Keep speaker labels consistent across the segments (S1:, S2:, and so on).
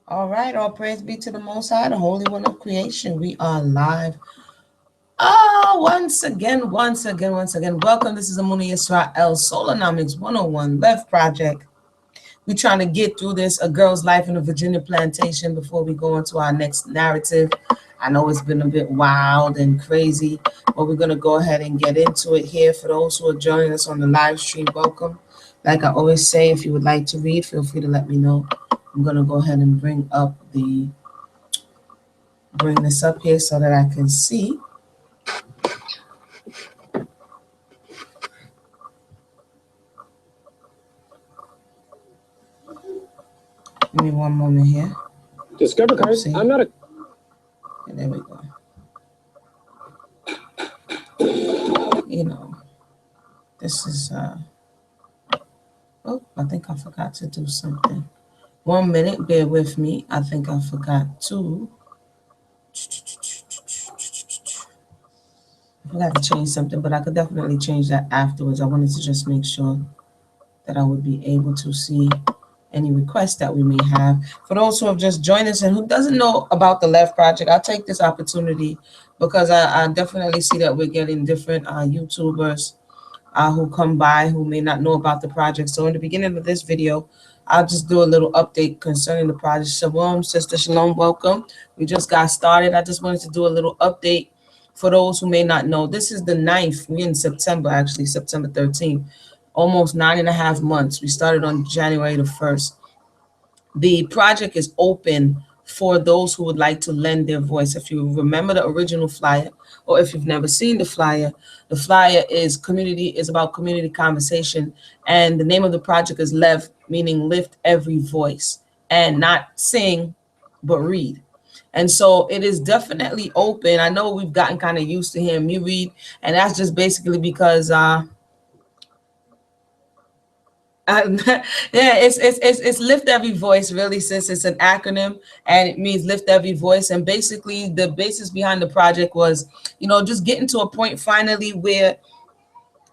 S1: All right, all praise be to the Most High, the Holy One of creation. We are live. Once again. Welcome. This is Amuna Yisrael Solonomics 101 Left Project. We're trying to get through this, A Girl's Life in a Virginia Plantation, before we go into our next narrative. I know it's been a bit wild and crazy, but we're going to go ahead and get into it here. For those who are joining us on the live stream, welcome. Like I always say, if you would like to read, feel free to let me know. I'm going to go ahead and bring this up here so that I can see. Give me one moment here.
S2: Discover cars. I'm not a.
S1: And there we go. This is oh, I think I forgot to do something. 1 minute, bear with me. I think I forgot to change something, but I could definitely change that afterwards. I wanted to just make sure that I would be able to see any requests that we may have. For those who have just joined us and who doesn't know about the LEV Project, I'll take this opportunity because I definitely see that we're getting different YouTubers who come by who may not know about the project. So in the beginning of this video, I'll just do a little update concerning the project. Shalom, Sister Shalom, welcome. We just got started. I just wanted to do a little update for those who may not know. This is the 9th. We're in September, actually, September 13th. Almost 9.5 months. We started on January the 1st. The project is open for those who would like to lend their voice. If you remember the original flyer, or if you've never seen the flyer is about community conversation, and the name of the project is LEV, meaning lift every voice, and not sing, but read. And so it is definitely open. I know we've gotten kind of used to hearing me read, and that's just basically because it's lift every voice, really, since it's an acronym and it means lift every voice. And basically the basis behind the project was, just getting to a point finally where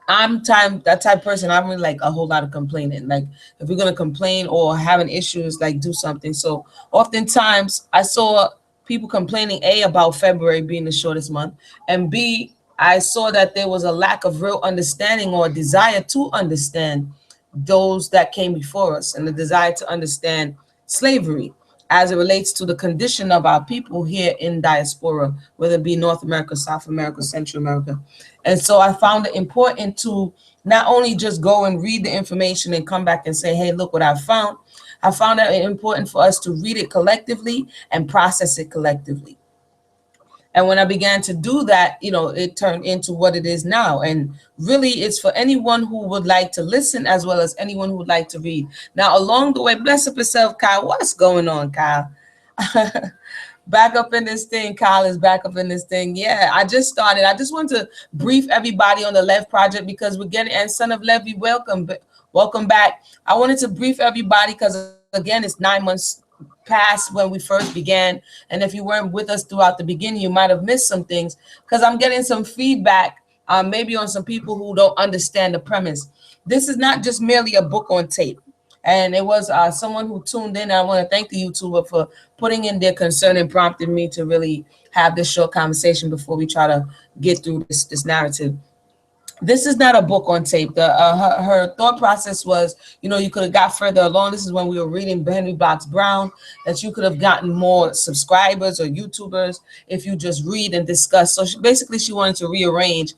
S1: that type of person. I'm really like a whole lot of complaining. Like if we're gonna complain or having issues, like do something. So oftentimes I saw people complaining about February being the shortest month, and B, I saw that there was a lack of real understanding or desire to understand those that came before us, and the desire to understand slavery as it relates to the condition of our people here in diaspora, whether it be North America, South America, Central America. And so I found it important to not only just go and read the information and come back and say, hey, look what I found. I found it important for us to read it collectively and process it collectively. And when I began to do that, it turned into what it is now. And really, it's for anyone who would like to listen as well as anyone who would like to read. Now, along the way, bless up yourself, Kyle. What's going on, Kyle? Back up in this thing. Kyle is back up in this thing. Yeah, I just started. I just want to brief everybody on the LEV Project because we're getting, and Son of Levy, welcome back. I wanted to brief everybody because, again, it's 9 months past when we first began, and if you weren't with us throughout the beginning, you might have missed some things because I'm getting some feedback maybe on some people who don't understand the premise. This is not just merely a book on tape, and it was someone who tuned in. I want to thank the YouTuber for putting in their concern and prompting me to really have this short conversation before we try to get through this narrative. This is not a book on tape. Her thought process was, you could have got further along. This is when we were reading Henry Box Brown, that you could have gotten more subscribers or YouTubers if you just read and discuss. So she wanted to rearrange.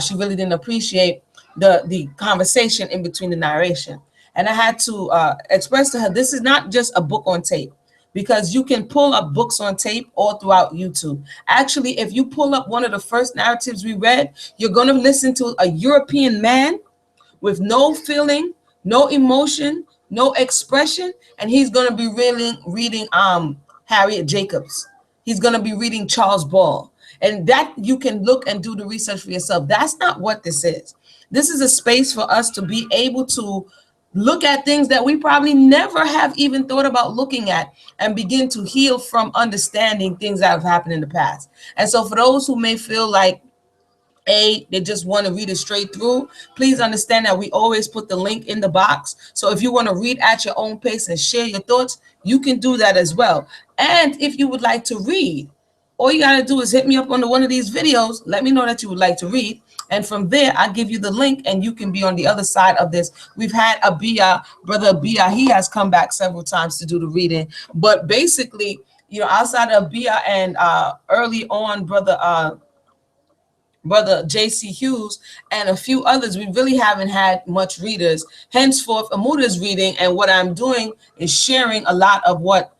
S1: She really didn't appreciate the conversation in between the narration. And I had to express to her, this is not just a book on tape, because you can pull up books on tape all throughout YouTube. Actually, if you pull up one of the first narratives we read, you're going to listen to a European man with no feeling, no emotion, no expression, and he's going to be reading Harriet Jacobs. He's going to be reading Charles Ball. And that you can look and do the research for yourself. That's not what this is. This is a space for us to be able to look at things that we probably never have even thought about looking at and begin to heal from understanding things that have happened in the past. And so for those who may feel like they just want to read it straight through, please understand that we always put the link in the box. So if you want to read at your own pace and share your thoughts, you can do that as well. And if you would like to read, all you got to do is hit me up on one of these videos. Let me know that you would like to read. And from there, I give you the link and you can be on the other side of this. We've had brother Bia, he has come back several times to do the reading. But basically, outside of Bia and early on, brother JC Hughes and a few others, we really haven't had much readers. Henceforth, Amuda's reading, and what I'm doing is sharing a lot of what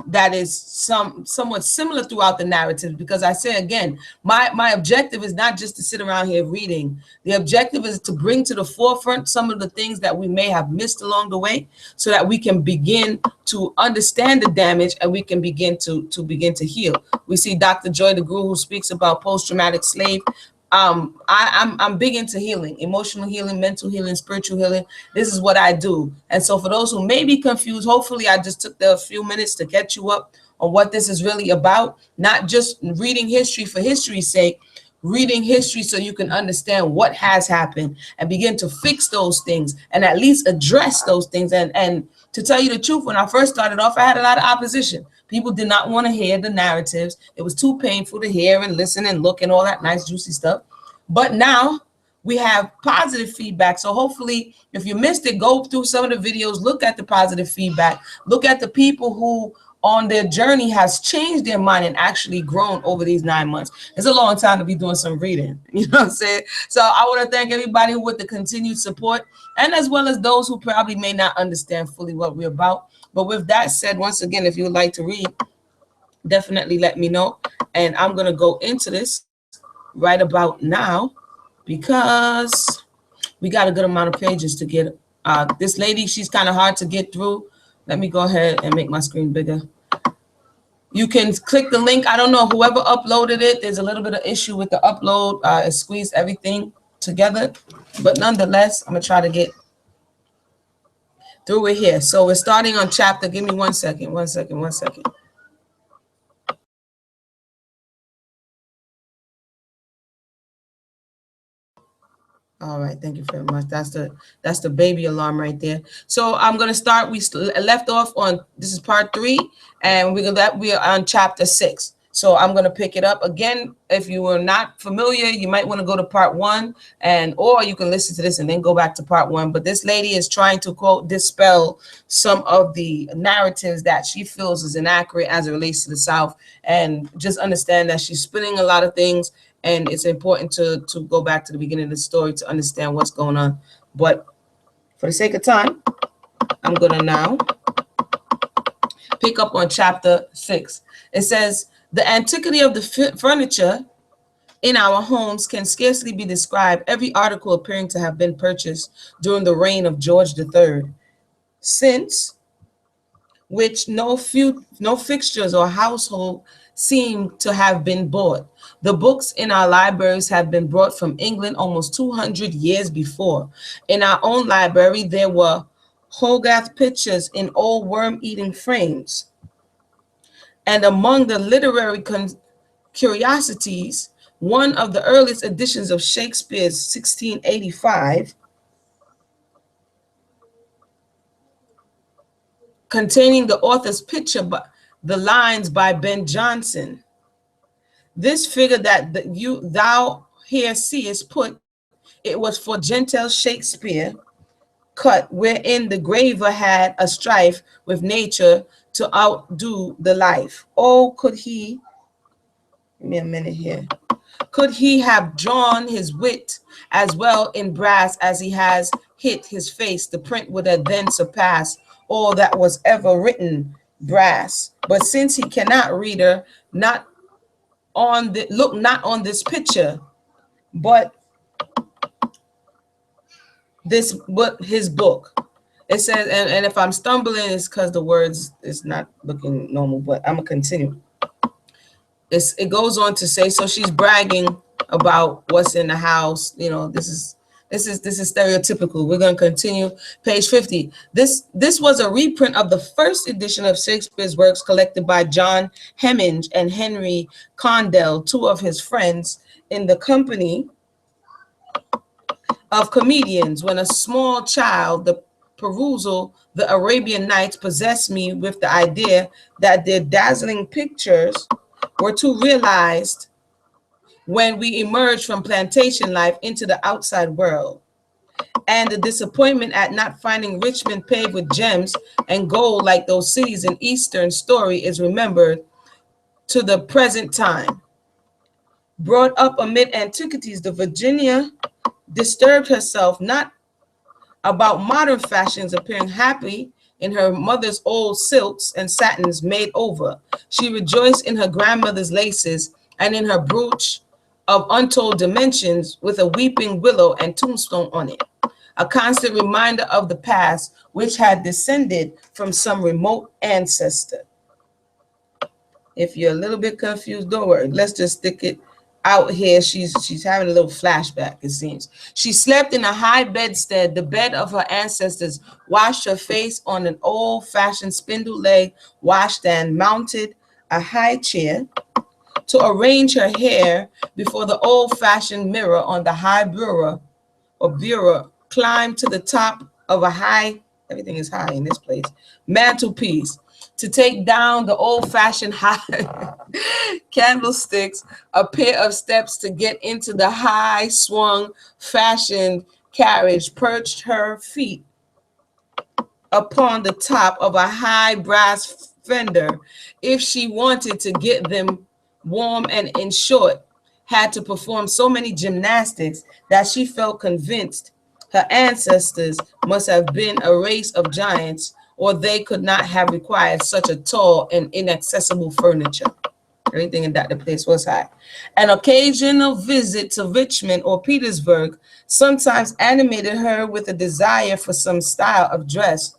S1: that is somewhat similar throughout the narrative, because I say again, my objective is not just to sit around here reading. The objective is to bring to the forefront some of the things that we may have missed along the way, so that we can begin to understand the damage and we can begin to heal. We see Dr. Joy DeGruy, who speaks about post-traumatic slave. I'm big into healing, emotional healing, mental healing, spiritual healing. This is what I do. And so for those who may be confused, hopefully I just took the few minutes to catch you up on what this is really about. Not just reading history for history's sake, reading history so you can understand what has happened and begin to fix those things and at least address those things. And to tell you the truth, when I first started off, I had a lot of opposition. People did not want to hear the narratives. It was too painful to hear and listen and look and all that nice juicy stuff. But now we have positive feedback. So hopefully, if you missed it, go through some of the videos, look at the positive feedback, look at the people who on their journey has changed their mind and actually grown over these 9 months. It's a long time to be doing some reading, you know what I'm saying? So I want to thank everybody with the continued support, and as well as those who probably may not understand fully what we're about. But with that said, once again, if you would like to read, definitely let me know. And I'm going to go into this right about now, because we got a good amount of pages to get. This lady, she's kind of hard to get through. Let me go ahead and make my screen bigger. You can click the link. I don't know, whoever uploaded it, there's a little bit of issue with the upload. It squeezed everything together. But nonetheless, I'm going to try to get through it here. So we're starting on chapter. Give me 1 second. All right, thank you very much. That's the baby alarm right there. So I'm gonna start. We left off on, this is part 3, and we are on chapter 6. So I'm gonna pick it up again. If you were not familiar, you might want to go to part 1, or you can listen to this and then go back to part 1. But this lady is trying to, quote, dispel some of the narratives that she feels is inaccurate as it relates to the South, and just understand that she's spinning a lot of things. And it's important to go back to the beginning of the story to understand what's going on. But for the sake of time, I'm going to now pick up on chapter 6. It says, the antiquity of the furniture in our homes can scarcely be described. Every article appearing to have been purchased during the reign of George III, since which no fixtures or household seem to have been bought. The books in our libraries have been brought from England almost 200 years before. In our own library, there were Hogarth pictures in old worm-eating frames. And among the literary curiosities, one of the earliest editions of Shakespeare's 1685, containing the author's picture, the lines by Ben Jonson. This figure that thou here seest put, it was for gentle Shakespeare cut, wherein the graver had a strife with nature to outdo the life. Oh, could he, give me a minute here, could he have drawn his wit as well in brass as he has hit his face, the print would have then surpassed all that was ever written brass. But since he cannot, reader, not on the look not on this picture, but his book. It says, and if I'm stumbling, it's because the words is not looking normal, but I'm gonna continue. It goes on to say, so she's bragging about what's in the house. You know, this is This is stereotypical. We're going to continue. Page 50. This was a reprint of the first edition of Shakespeare's works collected by John Hemming and Henry Condell, two of his friends, in the company of comedians. When a small child, the perusal the Arabian Nights possessed me with the idea that their dazzling pictures were to realized when we emerged from plantation life into the outside world. And the disappointment at not finding Richmond paved with gems and gold like those cities in Eastern story is remembered to the present time. Brought up amid antiquities, the Virginia disturbed herself not about modern fashions appearing happy in her mother's old silks and satins made over. She rejoiced in her grandmother's laces and in her brooch of untold dimensions with a weeping willow and tombstone on it, a constant reminder of the past which had descended from some remote ancestor. If you're a little bit confused, don't worry. Let's just stick it out here. She's having a little flashback, it seems. She slept in a high bedstead, the bed of her ancestors, washed her face on an old-fashioned spindle leg washstand, mounted a high chair to arrange her hair before the old-fashioned mirror on the high bureau, climbed to the top of a high, everything is high in this place, mantelpiece, to take down the old-fashioned high candlesticks, a pair of steps to get into the high swung fashioned carriage, perched her feet upon the top of a high brass fender if she wanted to get them warm, and in short had to perform so many gymnastics that she felt convinced her ancestors must have been a race of giants, or they could not have required such a tall and inaccessible furniture. Everything in that the place was high. An occasional visit to Richmond or Petersburg sometimes animated her with a desire for some style of dress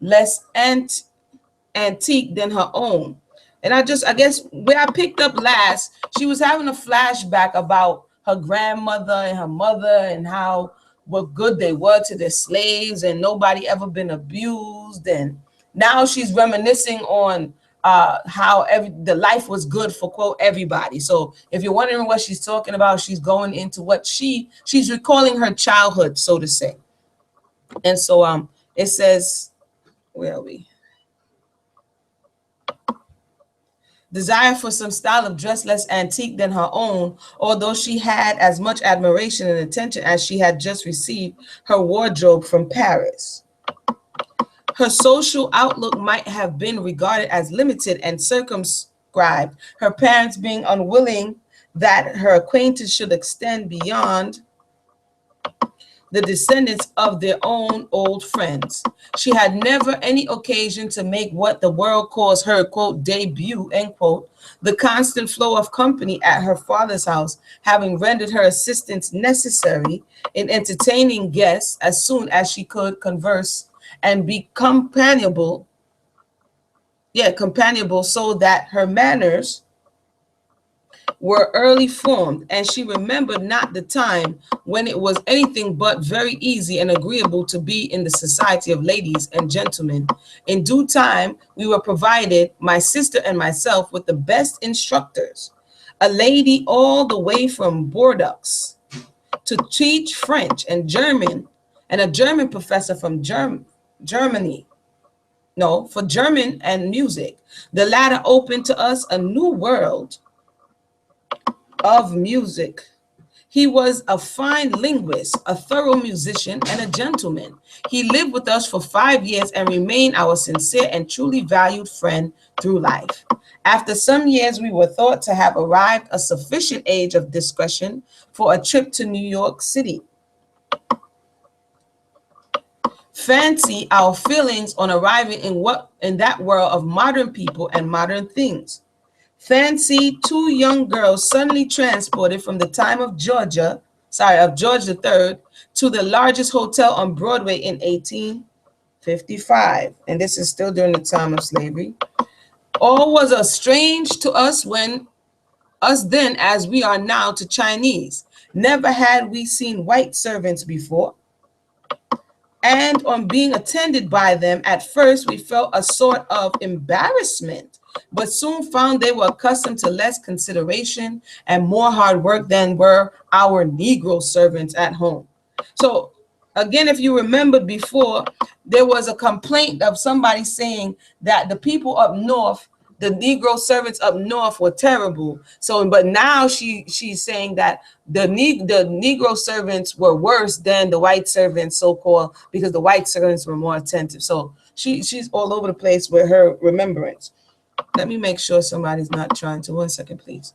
S1: less antique than her own. And I guess where I picked up last, she was having a flashback about her grandmother and her mother and how what good they were to their slaves and nobody ever been abused. And now she's reminiscing on how the life was good for quote everybody. So if you're wondering what she's talking about, she's going into what she's recalling her childhood, so to say. And so it says, where are we? Desire for some style of dress less antique than her own, although she had as much admiration and attention as she had just received her wardrobe from Paris. Her social outlook might have been regarded as limited and circumscribed, her parents being unwilling that her acquaintance should extend beyond the descendants of their own old friends. She had never any occasion to make what the world calls her, quote, debut, end quote, the constant flow of company at her father's house, having rendered her assistance necessary in entertaining guests as soon as she could converse and be companionable, so that her manners were early formed, and she remembered not the time when it was anything but very easy and agreeable to be in the society of ladies and gentlemen. In due time, we were provided, my sister and myself, with the best instructors, a lady all the way from Bordeaux to teach French and German, and a German professor from Germany. No, for German and music. The latter opened to us a new world of music. He was a fine linguist, a thorough musician, and a gentleman. He lived with us for 5 years and remained our sincere and truly valued friend through life. After some years, we were thought to have arrived a sufficient age of discretion for a trip to New York City. Fancy our feelings on arriving in that world of modern people and modern things. Fancy two young girls suddenly transported from the time of George III to the largest hotel on Broadway in 1855. And this is still during the time of slavery. All was as strange to us when us then as we are now to Chinese. Never had we seen white servants before. And on being attended by them, at first we felt a sort of embarrassment, but soon found they were accustomed to less consideration and more hard work than were our Negro servants at home. So again, if you remembered before, there was a complaint of somebody saying that the people up north, the Negro servants up north, were terrible. So, but now she's saying that the Negro servants were worse than the white servants, so called, because the white servants were more attentive. So she's all over the place with her remembrance. Let me make sure somebody's not trying to. 1 second, please.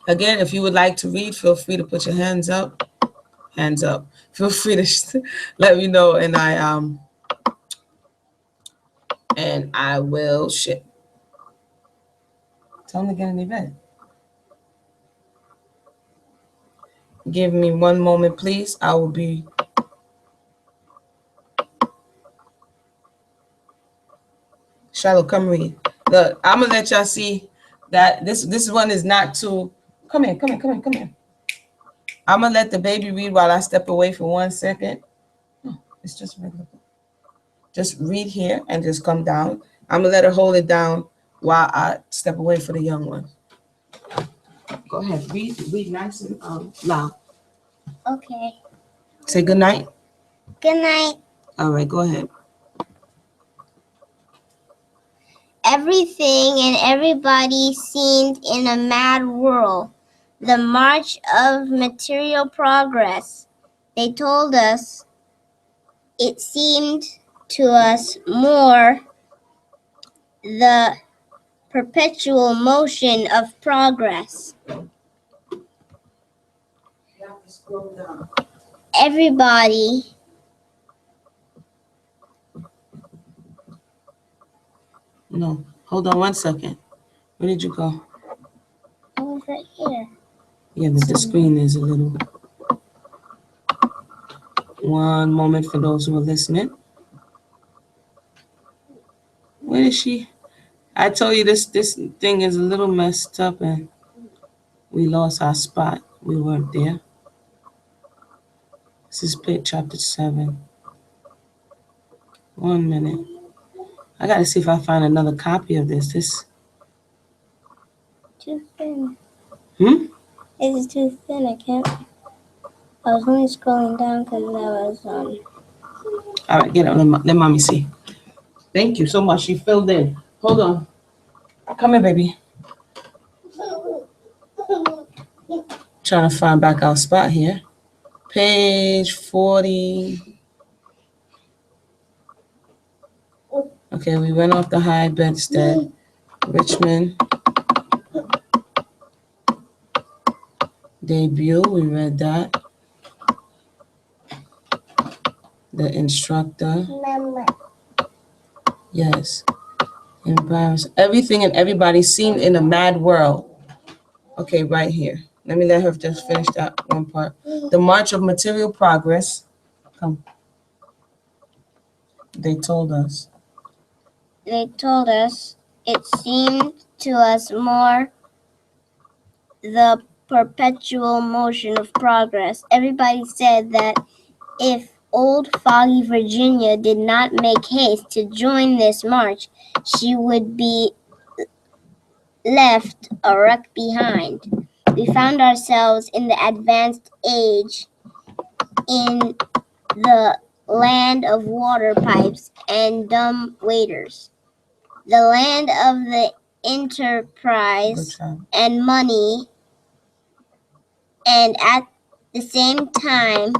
S1: Again, if you would like to read, feel free to put your hands up. Hands up. Feel free to let me know, and I will ship. Tell them to get in the bed. Give me 1 moment, please. I will be. Shiloh, come read. Look, I'm gonna let y'all see that this one is not too. Come here. I'm gonna let the baby read while I step away for 1 second. No, it's just regular. Just read here and just come down. I'm gonna let her hold it down while I step away for the young one. Go ahead, read nice and loud.
S3: Okay.
S1: Say good night.
S3: Good night.
S1: All right, go ahead.
S3: Everything and everybody seemed in a mad whirl. The march of material progress. They told us it seemed to us more the perpetual motion of progress.
S1: You have to scroll down.
S3: Everybody
S1: No, hold on 1 second. Where did you go?
S3: I was right here.
S1: Yeah, but the screen is a little. 1 moment for those who are listening. Where is she? I told you this thing is a little messed up and we lost our spot. We weren't there. This is chapter 7. 1 minute. I gotta see if I find another copy of this.
S3: Too thin.
S1: Hmm?
S3: It is too thin. I can't. I was only scrolling down because I was
S1: All right, get up. Let mommy see. Thank you so much. She filled in. Hold on. Come here, baby. Trying to find back our spot here. Page 40. Okay, we went off the high bedstead. Richmond. Debut, we read that. The instructor.
S3: Mama.
S1: Yes. Embarrassed. Everything and everybody seemed in a mad whirl. Okay, right here. Let me let her just finish that one part. The march of material progress. Come. They told us.
S3: They told us it seemed to us more the perpetual motion of progress. Everybody said that if old foggy Virginia did not make haste to join this march, she would be left a wreck behind. We found ourselves in the advanced age, in the land of water pipes and dumb waiters, the land of the enterprise and money, and at the same time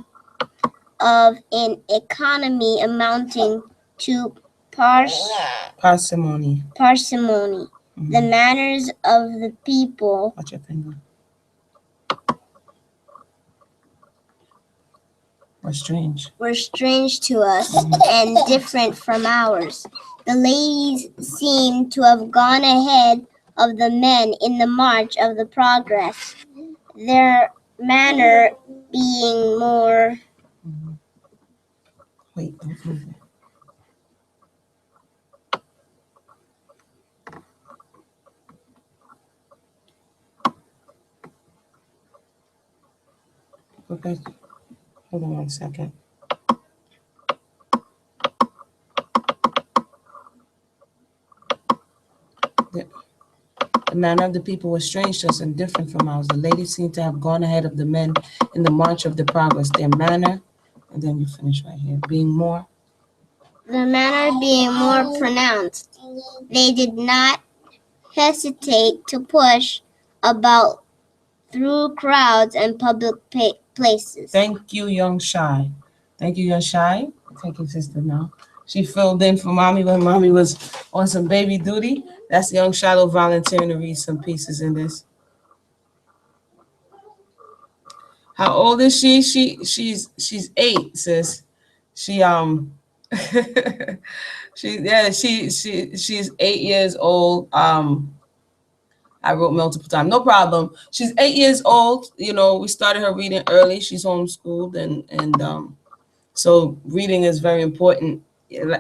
S3: of an economy amounting to
S1: parsimony.
S3: Mm-hmm. The manners of the people
S1: Watch your finger. Were
S3: strange to us and different from ours. The ladies seemed to have gone ahead of the men in the march of the progress, their manner being more.
S1: Wait, don't move it. Okay, hold on 1 second. The manner of the people was strange to us and different from ours. The ladies seemed to have gone ahead of the men in the march of the progress. Their manner, and then we finish right here, being more.
S3: The manner being more pronounced. They did not hesitate to push about through crowds and public places.
S1: Thank you, Young Shy. Thank you, Young Shy. Thank you, sister. Now she filled in for mommy when mommy was on some baby duty. That's Young Shiloh volunteering to read some pieces in this. How old is she? She's 8, sis. She she's 8 years old. I wrote multiple times. No problem. She's 8 years old. You know, we started her reading early. She's homeschooled and so reading is very important.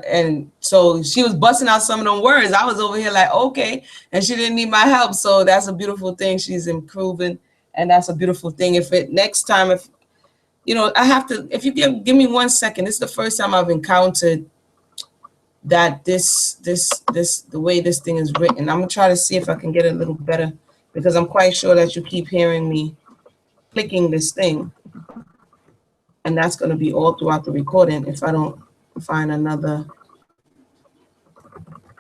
S1: And so she was busting out some of them words. I was over here like, okay, and she didn't need my help. So that's a beautiful thing. She's improving, and that's a beautiful thing. If it next time, if you know, I have to. If you give me 1 second, this is the first time I've encountered that the way this thing is written. I'm gonna try to see if I can get it a little better because I'm quite sure that you keep hearing me clicking this thing, and that's gonna be all throughout the recording if I don't find another.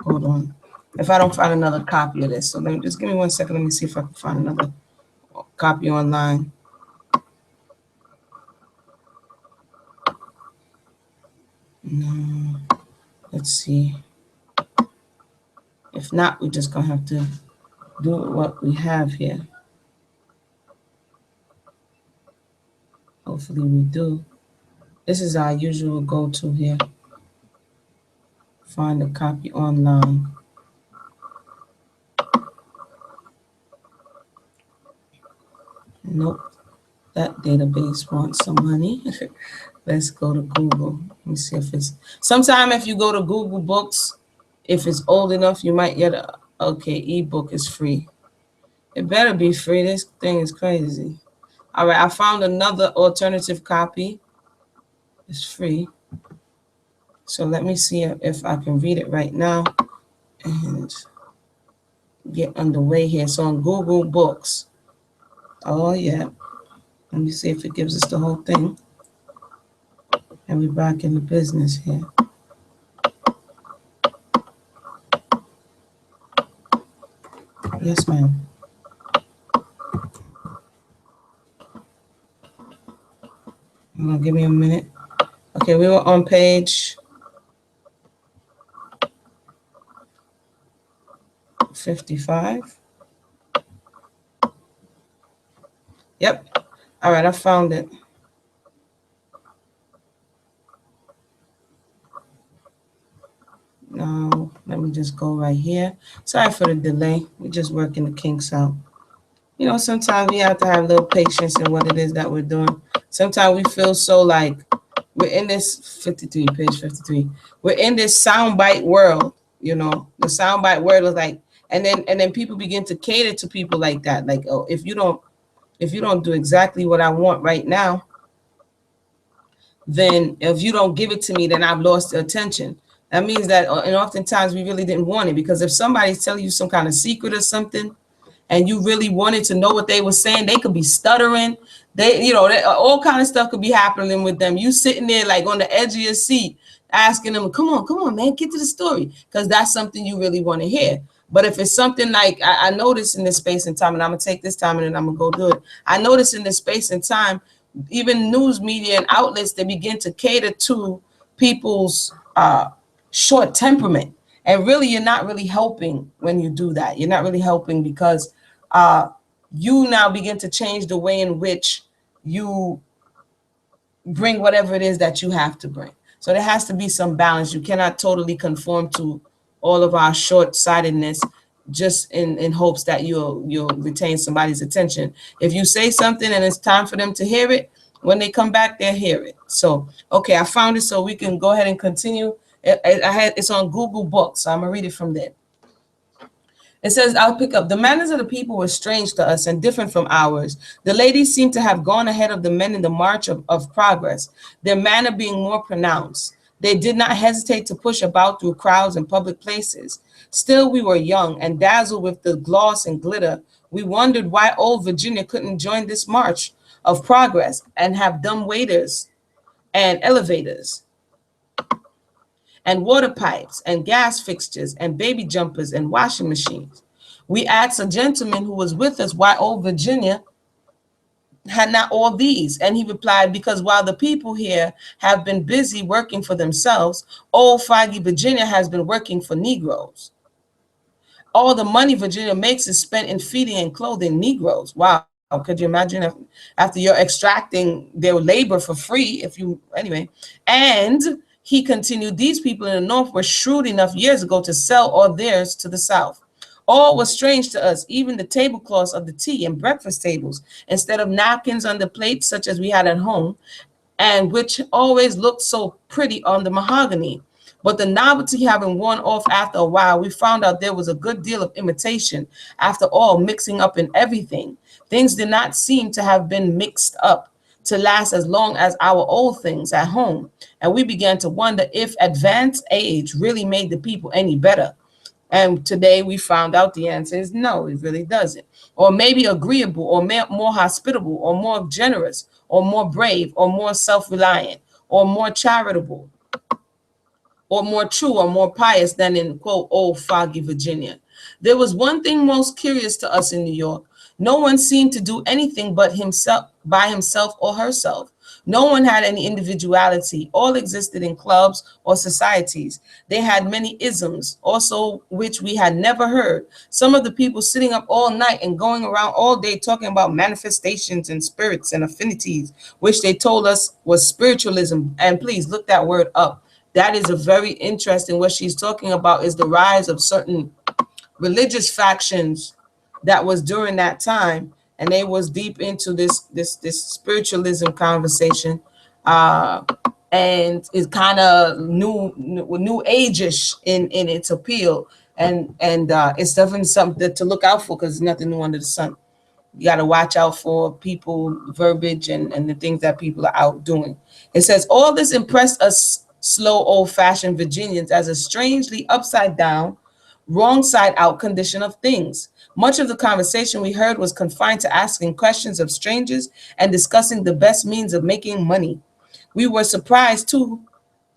S1: Hold on. If I don't find another copy of this, so let me just give me 1 second. Let me see if I can find another copy online. No, let's see. If not, we're just gonna have to do what we have here. Hopefully we do. This is our usual go-to here. Find a copy online. Nope, that database wants some money. Let's go to Google. Let me see if it's, sometime if you go to Google Books, if it's old enough, you might get a, okay, ebook is free. It better be free. This thing is crazy. All right, I found another alternative copy. It's free. So let me see if I can read it right now and get underway here. So on Google Books. Oh yeah. Let me see if it gives us the whole thing. And we're back in the business here. Yes, ma'am. Give me a minute. Okay, we were on page 55. Yep. All right, I found it. Now, let me just go right here. Sorry for the delay. We're just working the kinks out. You know, sometimes we have to have a little patience in what it is that we're doing. Sometimes we feel so like we're in this 53, page 53. We're in this soundbite world, you know. The soundbite world is like, and then people begin to cater to people like that. Like, oh, if you don't do exactly what I want right now, then if you don't give it to me, then I've lost the attention. That means that, and oftentimes we really didn't want it, because if somebody's telling you some kind of secret or something, and you really wanted to know what they were saying, they could be stuttering. They, you know, all kind of stuff could be happening with them. You sitting there like on the edge of your seat, asking them, come on, man, get to the story. Because that's something you really want to hear. But if it's something like, I noticed in this space and time, and I'm going to take this time and then I'm going to go do it. I noticed in this space and time, even news media and outlets, they begin to cater to people's short temperament. And really, you're not really helping when you do that. You're not really helping because you now begin to change the way in which you bring whatever it is that you have to bring. So there has to be some balance. You cannot totally conform to all of our short-sightedness just in hopes that you'll retain somebody's attention. If you say something and it's time for them to hear it, when they come back, they'll hear it. So, okay, I found it, so we can go ahead and continue. It's on Google Books, so I'm gonna read it from there. It says, I'll pick up. The manners of the people were strange to us and different from ours. The ladies seemed to have gone ahead of the men in the march of progress, their manner being more pronounced. They did not hesitate to push about through crowds and public places. Still, we were young and dazzled with the gloss and glitter. We wondered why old Virginia couldn't join this march of progress and have dumb waiters and elevators and water pipes and gas fixtures and baby jumpers and washing machines. We asked a gentleman who was with us why old Virginia had not all these, and he replied, because while the people here have been busy working for themselves, old foggy Virginia has been working for Negroes. All the money Virginia makes is spent in feeding and clothing Negroes. Wow, could you imagine if, after you're extracting their labor for free, anyway. And he continued, these people in the North were shrewd enough years ago to sell all theirs to the South. All was strange to us, even the tablecloths of the tea and breakfast tables, instead of napkins on the plates such as we had at home, and which always looked so pretty on the mahogany. But the novelty having worn off after a while, we found out there was a good deal of imitation, after all, mixing up in everything. Things did not seem to have been mixed up to last as long as our old things at home. And we began to wonder if advanced age really made the people any better. And today we found out the answer is no, it really doesn't. Or maybe agreeable, or more hospitable, or more generous, or more brave, or more self-reliant, or more charitable, or more true, or more pious than in, quote, old foggy Virginia. There was one thing most curious to us in New York. No one seemed to do anything but himself, by himself or herself. No one had any individuality. All existed in clubs or societies. They had many isms, also which we had never heard. Some of the people sitting up all night and going around all day talking about manifestations and spirits and affinities, which they told us was spiritualism. And please look that word up. That is a very interesting. What she's talking about is the rise of certain religious factions that was during that time, and they was deep into this spiritualism conversation, and it's kind of new age-ish in its appeal, and it's definitely something to look out for, because there's nothing new under the sun. You got to watch out for people, verbiage, and the things that people are out doing. It says, all this impressed us slow, old-fashioned Virginians as a strangely upside down, wrong side out condition of things. Much of the conversation we heard was confined to asking questions of strangers and discussing the best means of making money. We were surprised too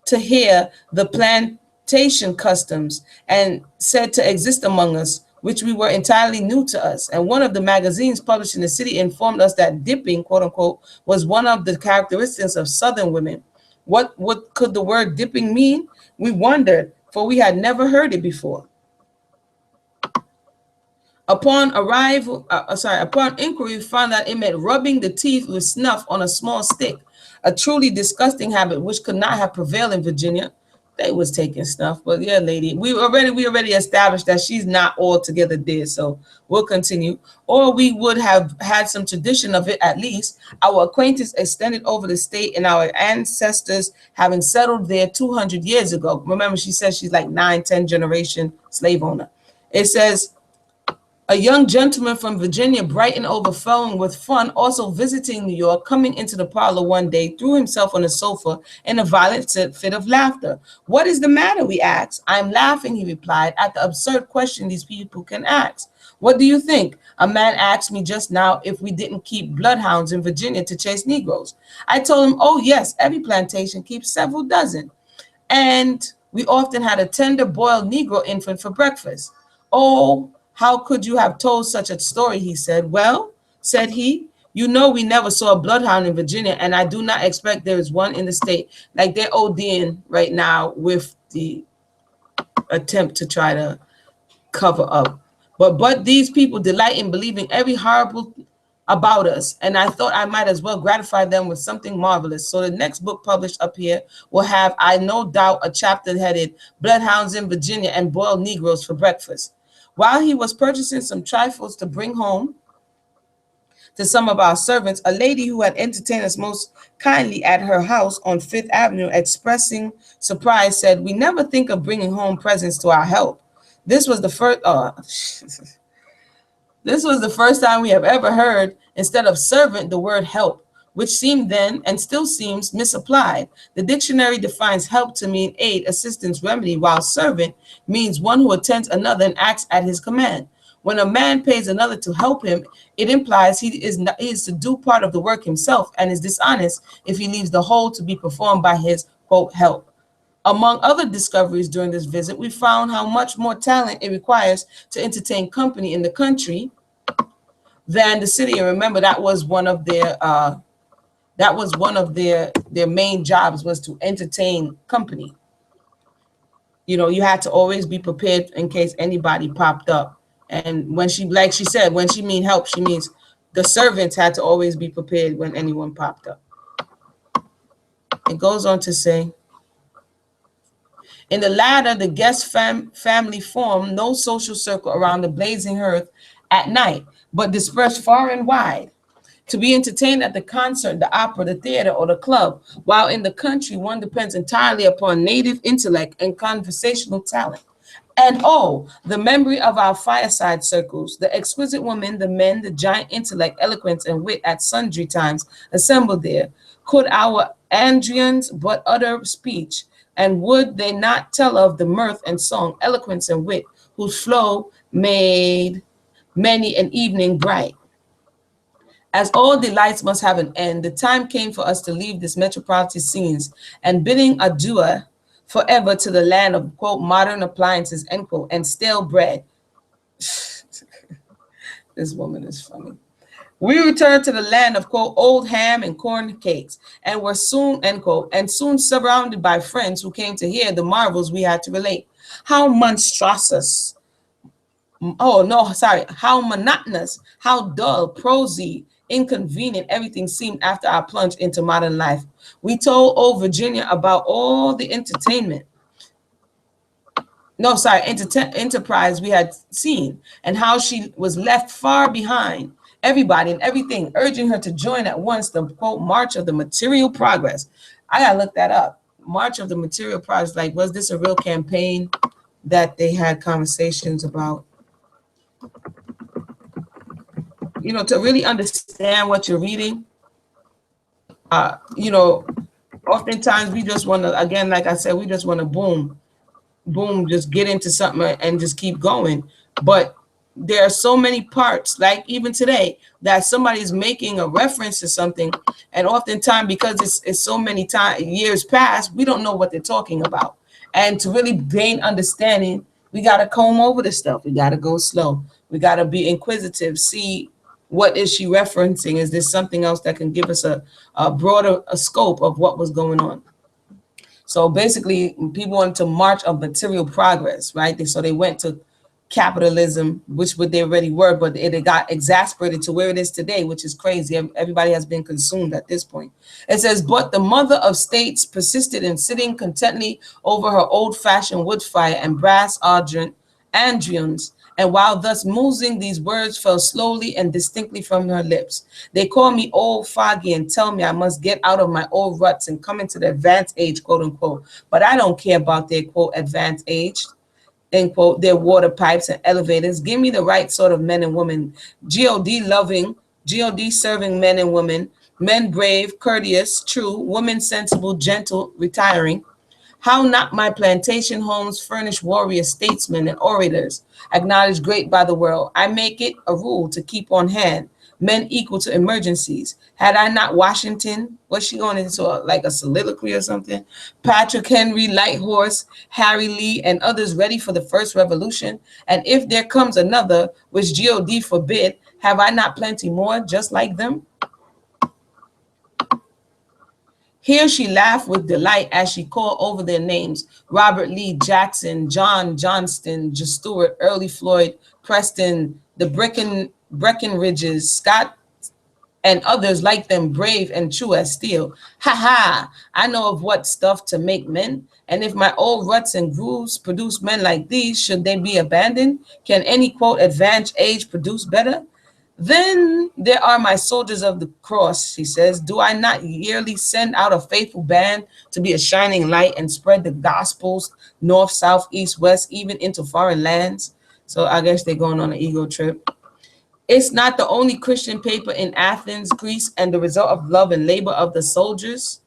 S1: to hear the plantation customs and said to exist among us, which we were entirely new to us. And one of the magazines published in the city informed us that dipping, quote unquote, was one of the characteristics of Southern women. What could the word dipping mean? We wondered, for we had never heard it before. Upon inquiry, we found that it meant rubbing the teeth with snuff on a small stick, a truly disgusting habit which could not have prevailed in Virginia. They was taking snuff, but yeah, lady, we already established that she's not altogether dead, so we'll continue. Or we would have had some tradition of it at least. Our acquaintance extended over the state, and our ancestors having settled there 200 years ago. Remember, she says she's like 9-10 generation slave owner. It says, a young gentleman from Virginia, bright and overflowing with fun, also visiting New York, coming into the parlor one day, threw himself on the sofa in a violent fit of laughter. What is the matter? We asked. I'm laughing, he replied, at the absurd question these people can ask. What do you think? A man asked me just now if we didn't keep bloodhounds in Virginia to chase Negroes. I told him, oh yes, every plantation keeps several dozen. And we often had a tender boiled Negro infant for breakfast. Oh, how could you have told such a story, he said. Well, said he, you know we never saw a bloodhound in Virginia, and I do not expect there is one in the state. Like they're ODing right now with the attempt to try to cover up. But these people delight in believing every horrible about us, and I thought I might as well gratify them with something marvelous. So the next book published up here will have, I no doubt, a chapter headed Bloodhounds in Virginia and Boiled Negroes for Breakfast. While he was purchasing some trifles to bring home to some of our servants, a lady who had entertained us most kindly at her house on Fifth Avenue, expressing surprise, said, we never think of bringing home presents to our help. This was the first. This was the first time we have ever heard, instead of servant, the word help, which seemed then and still seems misapplied. The dictionary defines help to mean aid, assistance, remedy, while servant means one who attends another and acts at his command. When a man pays another to help him, it implies he is to do part of the work himself and is dishonest if he leaves the whole to be performed by his, quote, help. Among other discoveries during this visit, we found how much more talent it requires to entertain company in the country than the city. And remember, that was one of their main jobs, was to entertain company. You had to always be prepared in case anybody popped up. And when she, like she said, when she mean help, she means the servants had to always be prepared when anyone popped up. It goes on to say, in the latter, the guest family formed no social circle around the blazing hearth at night, but dispersed far and wide to be entertained at the concert, the opera, the theater, or the club, while in the country one depends entirely upon native intellect and conversational talent. And oh, the memory of our fireside circles, the exquisite women, the men, the giant intellect, eloquence, and wit at sundry times assembled there. Could our Andrians but utter speech, and would they not tell of the mirth and song, eloquence and wit, whose flow made many an evening bright? As all delights must have an end, the time came for us to leave this metropolitan scenes, and bidding adieu forever to the land of, quote, modern appliances, end quote, and stale bread. This woman is funny. We returned to the land of, quote, old ham and corn cakes, and were soon, end quote, and soon surrounded by friends who came to hear the marvels we had to relate. How monstrous, oh no, sorry, how monotonous, how dull, prosy, inconvenient everything seemed after our plunge into modern life. We told old Virginia about all the enterprise we had seen, and how she was left far behind everybody and everything, urging her to join at once the, quote, march of the material progress. I gotta look that up. March of the material progress. Like, was this a real campaign that they had conversations about? To really understand what you're reading, oftentimes we just want to, again, like I said, we just want to boom, just get into something and just keep going. But there are so many parts, like even today, that somebody's making a reference to something, and oftentimes because it's so many years past, we don't know what they're talking about. And to really gain understanding, we got to comb over the stuff. We got to go slow. We got to be inquisitive, see what is she referencing. Is this something else that can give us a broader scope of what was going on? So basically, people wanted to march of material progress, right? So they went to capitalism, which they already were, but it got exasperated to where it is today, which is crazy. Everybody has been consumed at this point. It says, but the mother of states persisted in sitting contently over her old-fashioned wood fire and brass andrions, and while thus musing, these words fell slowly and distinctly from her lips. They call me old, foggy, and tell me I must get out of my old ruts and come into the advanced age, quote unquote. But I don't care about their, quote, advanced age, end quote, their water pipes and elevators. Give me the right sort of men and women, God loving, God serving men and women, men brave, courteous, true, women sensible, gentle, retiring. How not my plantation homes furnish warriors, statesmen, and orators, acknowledged great by the world. I make it a rule to keep on hand men equal to emergencies. Had I not Washington, what's she going into, like a soliloquy or something? Patrick Henry, Lighthorse, Harry Lee, and others ready for the first revolution? And if there comes another, which God forbid, have I not plenty more just like them? Here she laughed with delight as she called over their names: Robert Lee, Jackson, John Johnston, Stewart, Early Floyd, Preston, the Breckenridges, Scott, and others like them, brave and true as steel. Ha ha! I know of what stuff to make men, and if my old ruts and grooves produce men like these, should they be abandoned? Can any, quote, advanced age produce better? Then there are my soldiers of the cross, he says. Do I not yearly send out a faithful band to be a shining light and spread the gospels north, south, east, west, even into foreign lands? So I guess they're going on an ego trip. It's not the only Christian paper in Athens, Greece, and the result of love and labor of the soldiers.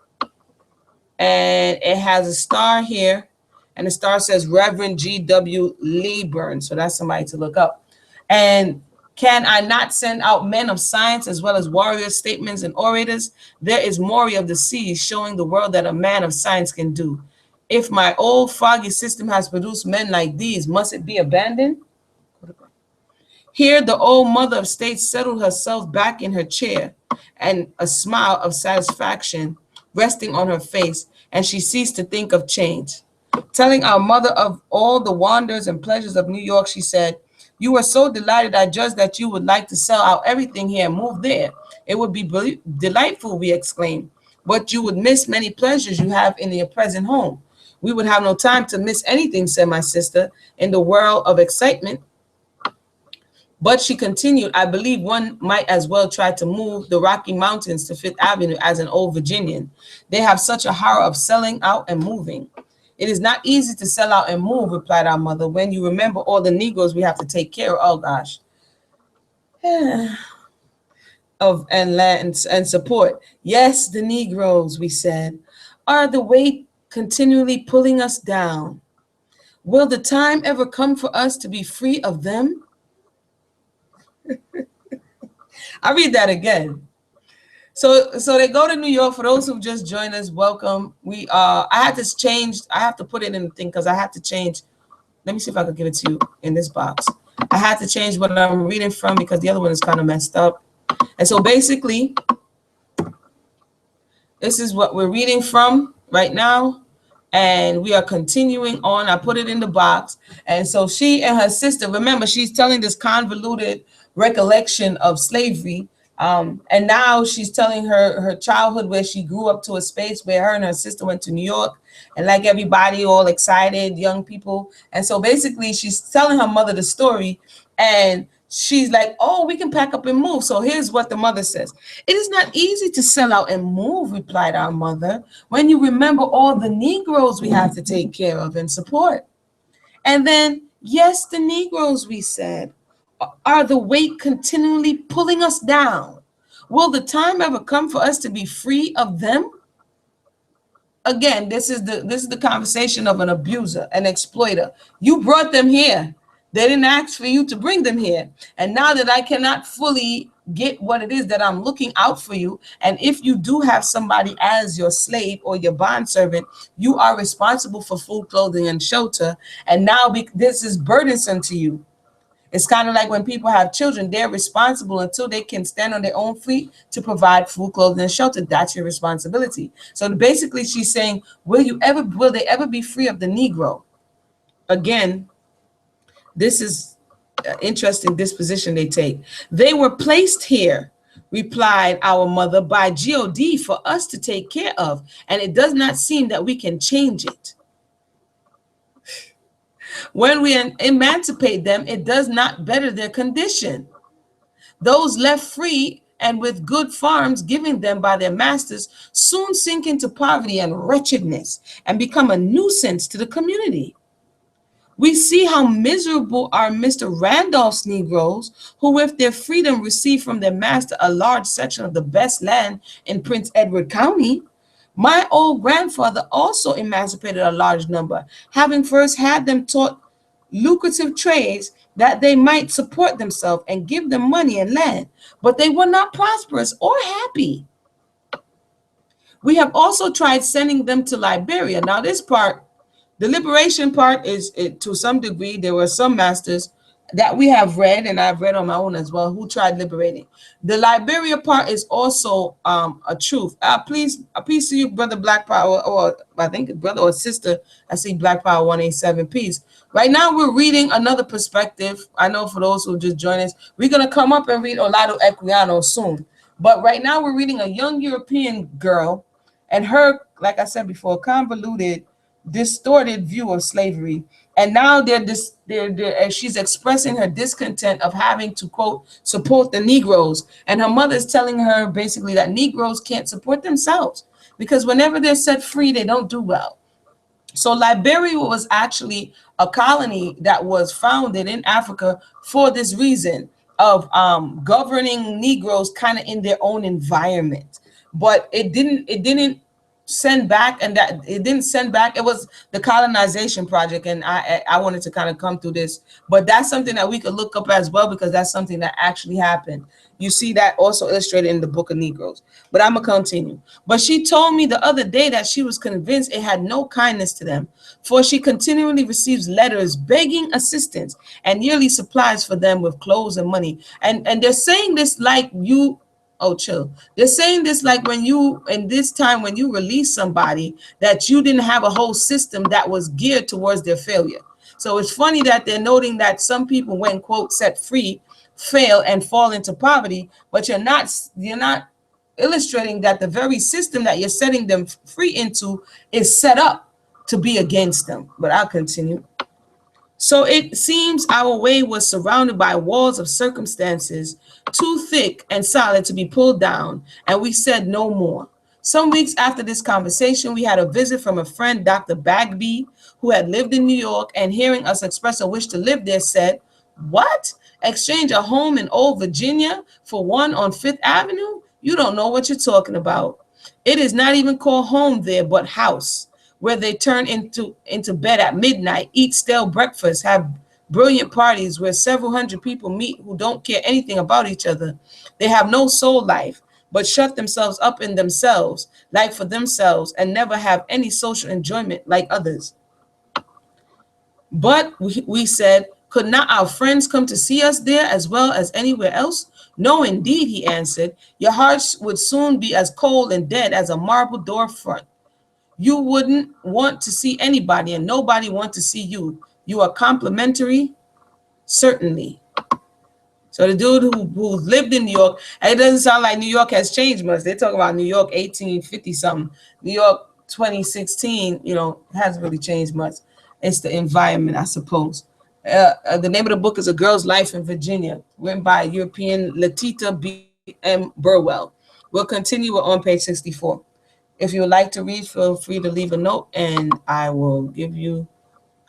S1: And it has a star here, and the star says Reverend G.W. Leeburn. So that's somebody to look up. And can I not send out men of science as well as warriors, statements, and orators? There is Maury of the seas showing the world that a man of science can do. If my old foggy system has produced men like these, must it be abandoned? Here, the old mother of state settled herself back in her chair, and a smile of satisfaction resting on her face, and she ceased to think of change. Telling our mother of all the wonders and pleasures of New York, she said, "You were so delighted, I judged that you would like to sell out everything here and move there. It would be delightful," we exclaimed, "but you would miss many pleasures you have in your present home." "We would have no time to miss anything," said my sister, "in the world of excitement." But she continued, "I believe one might as well try to move the Rocky Mountains to Fifth Avenue as an old Virginian. They have such a horror of selling out and moving." "It is not easy to sell out and move," replied our mother, "when you remember all the Negroes we have to take care of." Oh gosh. Of and land and support. "Yes, the Negroes," we said, "are the weight continually pulling us down. Will the time ever come for us to be free of them?" I read that again. So they go to New York. For those who just joined us, welcome. I had to change. I have to put it in the thing because I had to change. Let me see if I could give it to you in this box. I had to change what I'm reading from because the other one is kind of messed up. And so basically, this is what we're reading from right now. And we are continuing on. I put it in the box. And so she and her sister, remember, she's telling this convoluted recollection of slavery. And now she's telling her childhood where she grew up to a space where her and her sister went to New York. And like everybody, all excited, young people. And so basically, she's telling her mother the story. And she's like, "Oh, we can pack up and move." So here's what the mother says. "It is not easy to sell out and move," replied our mother, "when you remember all the Negroes we have to take care of and support." And then, "Yes, the Negroes," we said, "are the weight continually pulling us down. Will the time ever come for us to be free of them?" Again, this is the conversation of an abuser, an exploiter. You brought them here. They didn't ask for you to bring them here. And now that I cannot fully get what it is that I'm looking out for you, and if you do have somebody as your slave or your bondservant, you are responsible for food, clothing, and shelter. And now this is burdensome to you. It's kind of like when people have children, they're responsible until they can stand on their own feet to provide food, clothing, and shelter. That's your responsibility. So basically she's saying, will they ever be free of the Negro? Again, this is an interesting disposition they take. "They were placed here," replied our mother, "by God for us to take care of, and it does not seem that we can change it. When we emancipate them, it does not better their condition. Those left free and with good farms given them by their masters soon sink into poverty and wretchedness and become a nuisance to the community. We see how miserable are Mr. Randolph's Negroes, who with their freedom received from their master a large section of the best land in Prince Edward County. My old grandfather also emancipated a large number, having first had them taught lucrative trades that they might support themselves and give them money and land, but they were not prosperous or happy. We have also tried sending them to Liberia." Now this part, the liberation part, is to some degree, there were some masters that we have read, and I've read on my own as well, who tried liberating. The Liberia part is also a truth. Please, a peace to you, brother Black Power, or I think brother or sister. I see Black Power 187. Peace. Right now, we're reading another perspective. I know for those who just joined us, we're gonna come up and read Olado Equiano soon. But right now, we're reading a young European girl, and her, like I said before, convoluted, distorted view of slavery. And now she's expressing her discontent of having to, quote, support the Negroes. And her mother is telling her basically that Negroes can't support themselves because whenever they're set free, they don't do well. So Liberia was actually a colony that was founded in Africa for this reason of governing Negroes kind of in their own environment. But it didn't send back, and that it didn't send back. It was the colonization project, and I wanted to kind of come through this, but that's something that we could look up as well because that's something that actually happened. You see that also illustrated in the Book of Negroes. But I'm gonna continue. But she told me the other day that she was convinced it had no kindness to them, for she continually receives letters begging assistance and yearly supplies for them with clothes and money. And they're saying this like you. Oh, chill. They're saying this like when you, in this time when you release somebody, that you didn't have a whole system that was geared towards their failure. So it's funny that they're noting that some people, when quote set free, fail and fall into poverty, but you're not illustrating that the very system that you're setting them free into is set up to be against them. But I'll continue. So it seems our way was surrounded by walls of circumstances too thick and solid to be pulled down, and we said no more. Some weeks after this conversation, we had a visit from a friend, Dr. Bagby, who had lived in New York, and hearing us express a wish to live there, said, "What? Exchange a home in Old Virginia for one on Fifth Avenue? You don't know what you're talking about. It is not even called home there, but house, where they turn into bed at midnight, eat stale breakfast, have brilliant parties where several hundred people meet who don't care anything about each other. They have no soul life, but shut themselves up in themselves, like for themselves, and never have any social enjoyment like others." But we said, "Could not our friends come to see us there as well as anywhere else?" "No, indeed," he answered. "Your hearts would soon be as cold and dead as a marble door front. You wouldn't want to see anybody, and nobody want to see you. You are complimentary, certainly." So the dude who lived in New York, and it doesn't sound like New York has changed much. They talk about New York 1850 something. New York 2016, hasn't really changed much. It's the environment, I suppose. The name of the book is A Girl's Life in Virginia, written by European Letita B.M. Burwell. We'll continue on page 64. If you would like to read, feel free to leave a note, and I will give you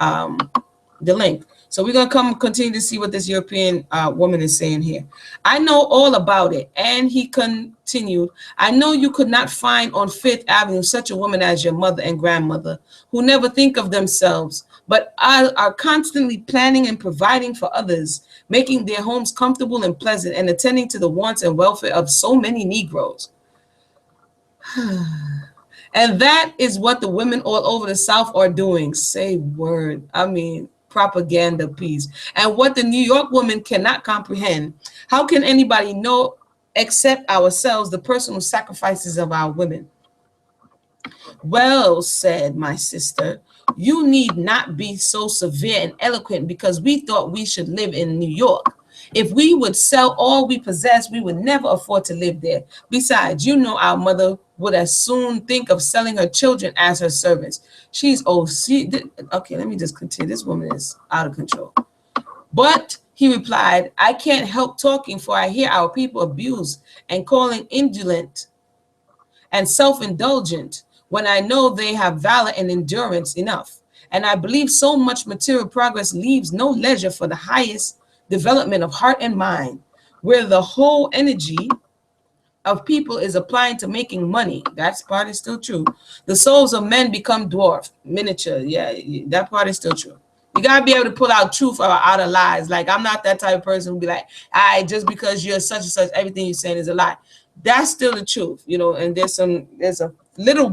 S1: the link. So we're going to continue to see what this European woman is saying here. "I know all about it." And he continued, "I know you could not find on Fifth Avenue such a woman as your mother and grandmother, who never think of themselves, but are constantly planning and providing for others, making their homes comfortable and pleasant, and attending to the wants and welfare of so many Negroes. And that is what the women all over the South are doing." Say word. I mean, propaganda piece. "And what the New York woman cannot comprehend, how can anybody know except ourselves the personal sacrifices of our women?" "Well," said my sister, "you need not be so severe and eloquent because we thought we should live in New York. If we would sell all we possess, we would never afford to live there. Besides, our mother would as soon think of selling her children as her servants. She's old." Okay, let me just continue. This woman is out of control. "But," he replied, "I can't help talking, for I hear our people abused and calling indolent and self-indulgent, when I know they have valor and endurance enough. And I believe so much material progress leaves no leisure for the highest development of heart and mind, where the whole energy of people is applying to making money." That part is still true. "The souls of men become dwarfed, miniature." Yeah, that part is still true. You gotta be able to pull out truth out of lies. Like, I'm not that type of person who be like, just because you're such and such, everything you're saying is a lie." That's still the truth, and there's a little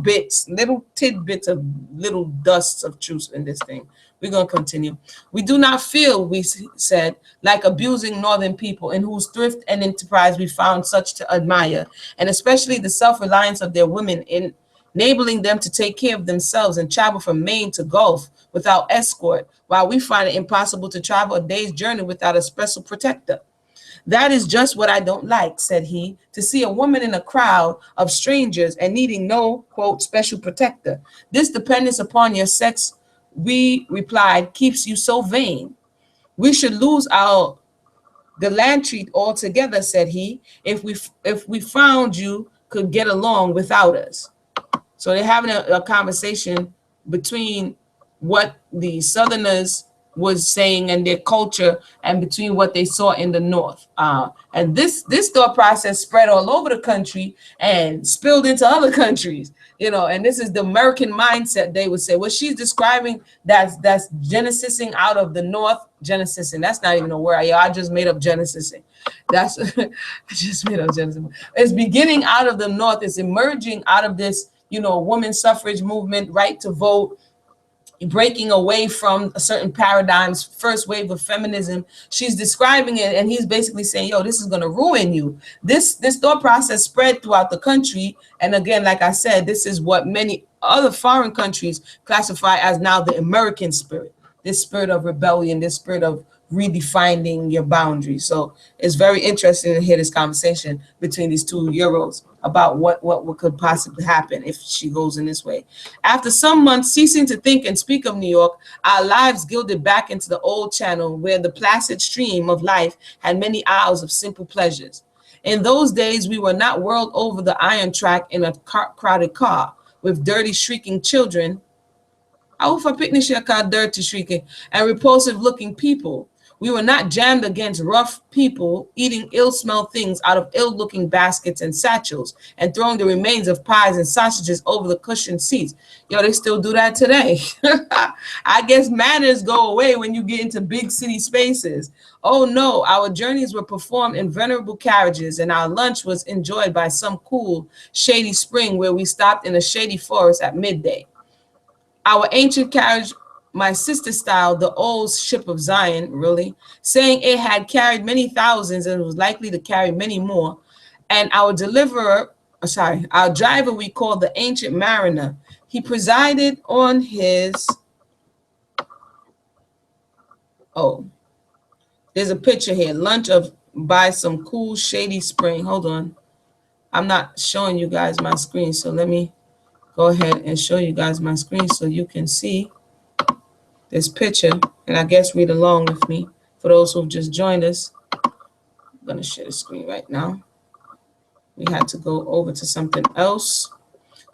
S1: tidbits of little dusts of truth in this thing. We're going to continue. "We do not feel," we said, "like abusing Northern people, in whose thrift and enterprise we found such to admire, and especially the self-reliance of their women in enabling them to take care of themselves and travel from Maine to Gulf without escort, while we find it impossible to travel a day's journey without a special protector. That is just what I don't like," said he, "to see a woman in a crowd of strangers and needing no, quote, special protector. This dependence upon your sex We replied, keeps you so vain. We should lose our gallantry altogether, said he, if we found you could get along without us. So they're having a conversation between what the Southerners was saying and their culture, and between what they saw in the North. And this thought process spread all over the country and spilled into other countries. And this is the American mindset. They would say what she's describing, that's genesising out of the North. Genesising, that's not even a word. I just made up genesising. That's I just made up genesising. It's beginning out of the North. It's emerging out of this women's suffrage movement, right to vote, breaking away from certain paradigms, first wave of feminism. She's describing it, and he's basically saying, yo, this is going to ruin you. This thought process spread throughout the country. And again, like I said, this is what many other foreign countries classify as now the American spirit, this spirit of rebellion, this spirit of redefining your boundaries. So it's very interesting to hear this conversation between these two Euros about what could possibly happen if she goes in this way. After some months ceasing to think and speak of New York, our lives gilded back into the old channel where the placid stream of life had many hours of simple pleasures. In those days, we were not whirled over the iron track in a crowded car with dirty, shrieking children. Aufa picnic car dirty, shrieking, and repulsive-looking people. We were not jammed against rough people eating ill-smelled things out of ill-looking baskets and satchels and throwing the remains of pies and sausages over the cushioned seats. Yo, they still do that today. I guess manners go away when you get into big city spaces. Oh no, our journeys were performed in venerable carriages, and our lunch was enjoyed by some cool, shady spring where we stopped in a shady forest at midday. Our ancient carriage, my sister styled the old ship of Zion, really, saying it had carried many thousands and was likely to carry many more. And our driver we called the ancient mariner. He presided on his, there's a picture here, lunch of by some cool shady spring. Hold on. I'm not showing you guys my screen, so let me go ahead and show you guys my screen so you can see this picture, and I guess read along with me for those who've just joined us. I'm going to share the screen right now. We had to go over to something else.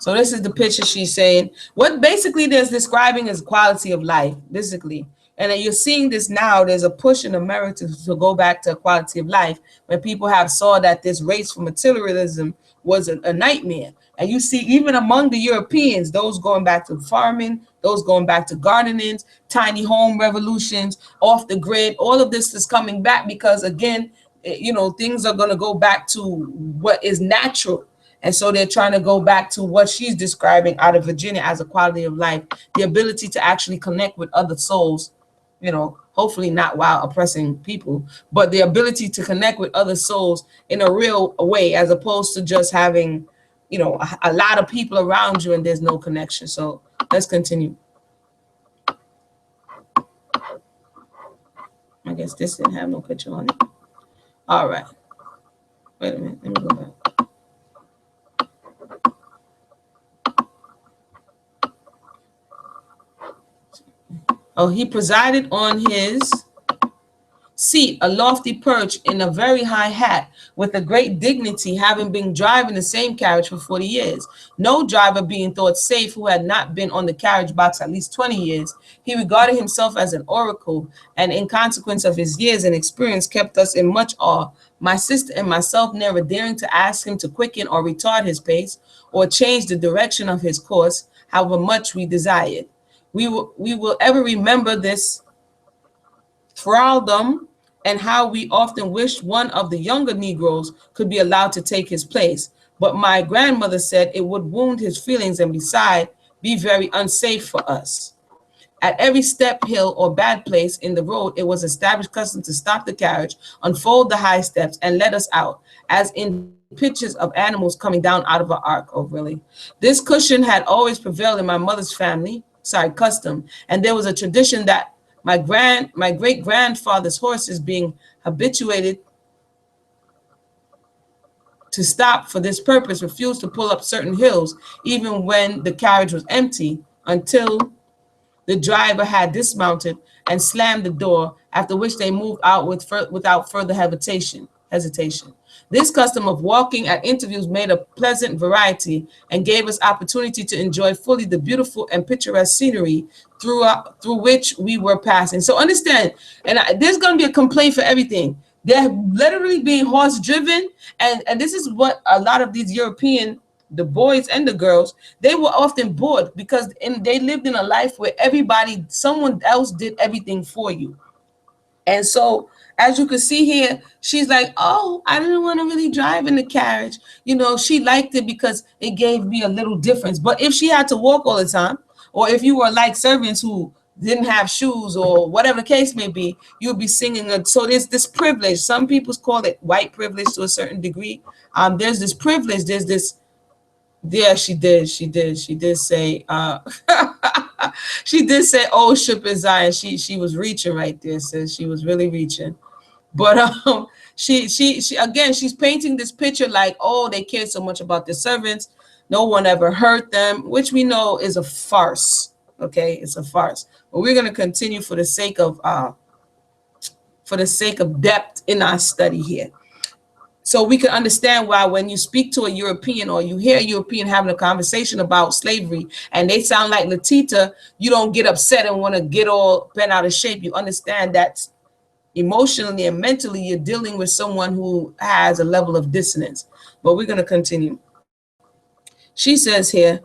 S1: So this is the picture she's saying. What basically there's describing is quality of life, basically. And you're seeing this now. There's a push in America to go back to quality of life when people have saw that this race for materialism was a nightmare. And you see, even among the Europeans, those going back to farming, those going back to gardening, tiny home revolutions, off the grid, all of this is coming back because, again, things are going to go back to what is natural. And so they're trying to go back to what she's describing out of Virginia as a quality of life, the ability to actually connect with other souls, hopefully not while oppressing people, but the ability to connect with other souls in a real way, as opposed to just having a lot of people around you and there's no connection. So let's continue. I guess this didn't have no picture on it. All right. Wait a minute. Let me go back. Oh, he presided on his seat, a lofty perch in a very high hat, with a great dignity, having been driving the same carriage for 40 years. No driver being thought safe who had not been on the carriage box at least 20 years. He regarded himself as an oracle, and in consequence of his years and experience kept us in much awe, my sister and myself never daring to ask him to quicken or retard his pace or change the direction of his course, however much we desired. We will ever remember this thraldom, and how we often wished one of the younger Negroes could be allowed to take his place. But my grandmother said it would wound his feelings and besides be very unsafe for us. At every step, hill, or bad place in the road, it was established custom to stop the carriage, unfold the high steps, and let us out, as in pictures of animals coming down out of an ark. Oh, really? This cushion had always prevailed in my mother's custom, and there was a tradition that my great-grandfather's horses, being habituated to stop for this purpose, refused to pull up certain hills, even when the carriage was empty, until The driver had dismounted and slammed the door, after which they moved out without further hesitation. This custom of walking at interviews made a pleasant variety and gave us opportunity to enjoy fully the beautiful and picturesque scenery through which we were passing. So understand, and there's going to be a complaint for everything. They're literally being horse driven, and this is what a lot of these European, the boys and the girls, they were often bored because they lived in a life where someone else did everything for you. And so, as you can see here, she's like, oh, I didn't want to really drive in the carriage. She liked it because it gave me a little difference. But if she had to walk all the time, or if you were like servants who didn't have shoes or whatever the case may be, you'll be singing. So there's this privilege. Some people call it white privilege to a certain degree. There's this privilege. There's this. Yeah, she did say, she did say, oh, ship is Zion. She was reaching right there, sis. She was really reaching. But she again, she's painting this picture like, oh, they care so much about their servants. No one ever hurt them, which we know is a farce. Okay, it's a farce. But we're gonna continue for the sake of depth in our study here. So we can understand why when you speak to a European or you hear a European having a conversation about slavery and they sound like Latita, you don't get upset and want to get all bent out of shape. You understand that emotionally and mentally you're dealing with someone who has a level of dissonance. But we're going to continue. She says here,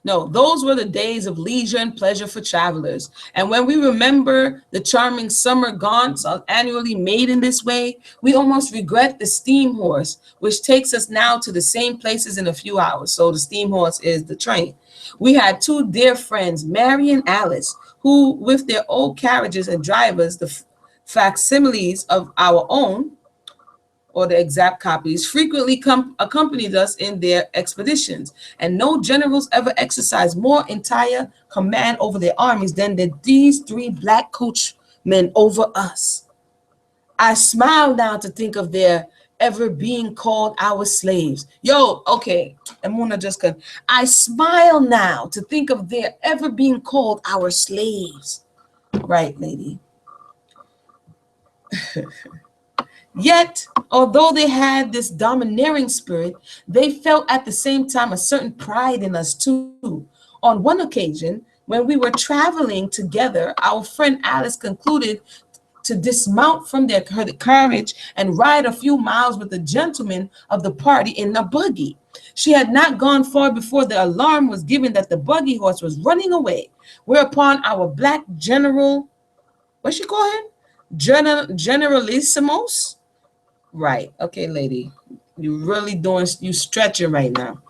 S1: those were the days of leisure and pleasure for travelers. And when we remember the charming summer gaunts annually made in this way, we almost regret the steam horse, which takes us now to the same places in a few hours. So the steam horse is the train. We had two dear friends, Mary and Alice, who, with their old carriages and drivers, the facsimiles of our own, or the exact copies, frequently accompanied us in their expeditions. And no generals ever exercised more entire command over their armies than did these three black coachmen over us. I smile now to think of their ever being called our slaves. Okay, Amuna just cut. I smile now to think of their ever being called our slaves. Right, lady. Yet, although they had this domineering spirit, they felt at the same time a certain pride in us too. On one occasion, when we were traveling together, our friend Alice concluded to dismount from her carriage and ride a few miles with the gentlemen of the party in a buggy. She had not gone far before the alarm was given that the buggy horse was running away, whereupon our black general, what's she call him? Generalissimos? Right. Okay, lady. You stretching right now.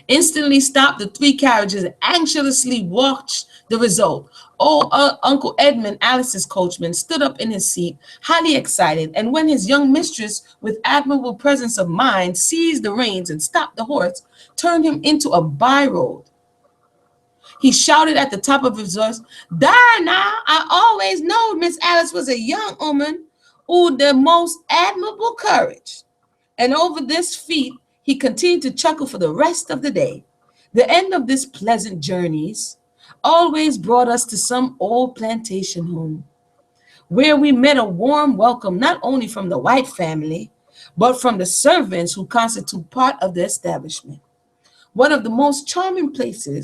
S1: Instantly stopped the three carriages and anxiously watched the result. Uncle Edmund, Alice's coachman, stood up in his seat, highly excited, and when his young mistress, with admirable presence of mind, seized the reins and stopped the horse, turned him into a byroad. He shouted at the top of his voice, "Dar now, I always knowed Miss Alice was a young woman who the most admirable courage." And over this feat, he continued to chuckle for the rest of the day. The end of this pleasant journeys always brought us to some old plantation home, where we met a warm welcome not only from the white family, but from the servants who constitute part of the establishment. One of the most charming places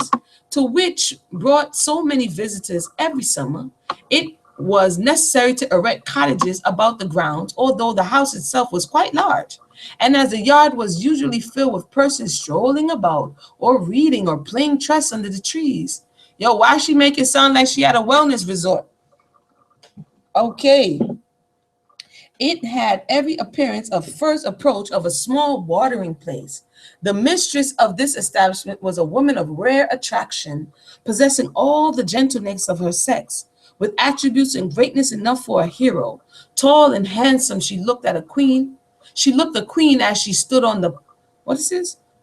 S1: to which brought so many visitors every summer, it was necessary to erect cottages about the grounds, although the house itself was quite large. And as the yard was usually filled with persons strolling about or reading or playing chess under the trees. Why she make it sound like she had a wellness resort? Okay. It had every appearance of first approach of a small watering place. The mistress of this establishment was a woman of rare attraction, possessing all the gentleness of her sex, with attributes and greatness enough for a hero. Tall and handsome, she looked a queen as she stood on the,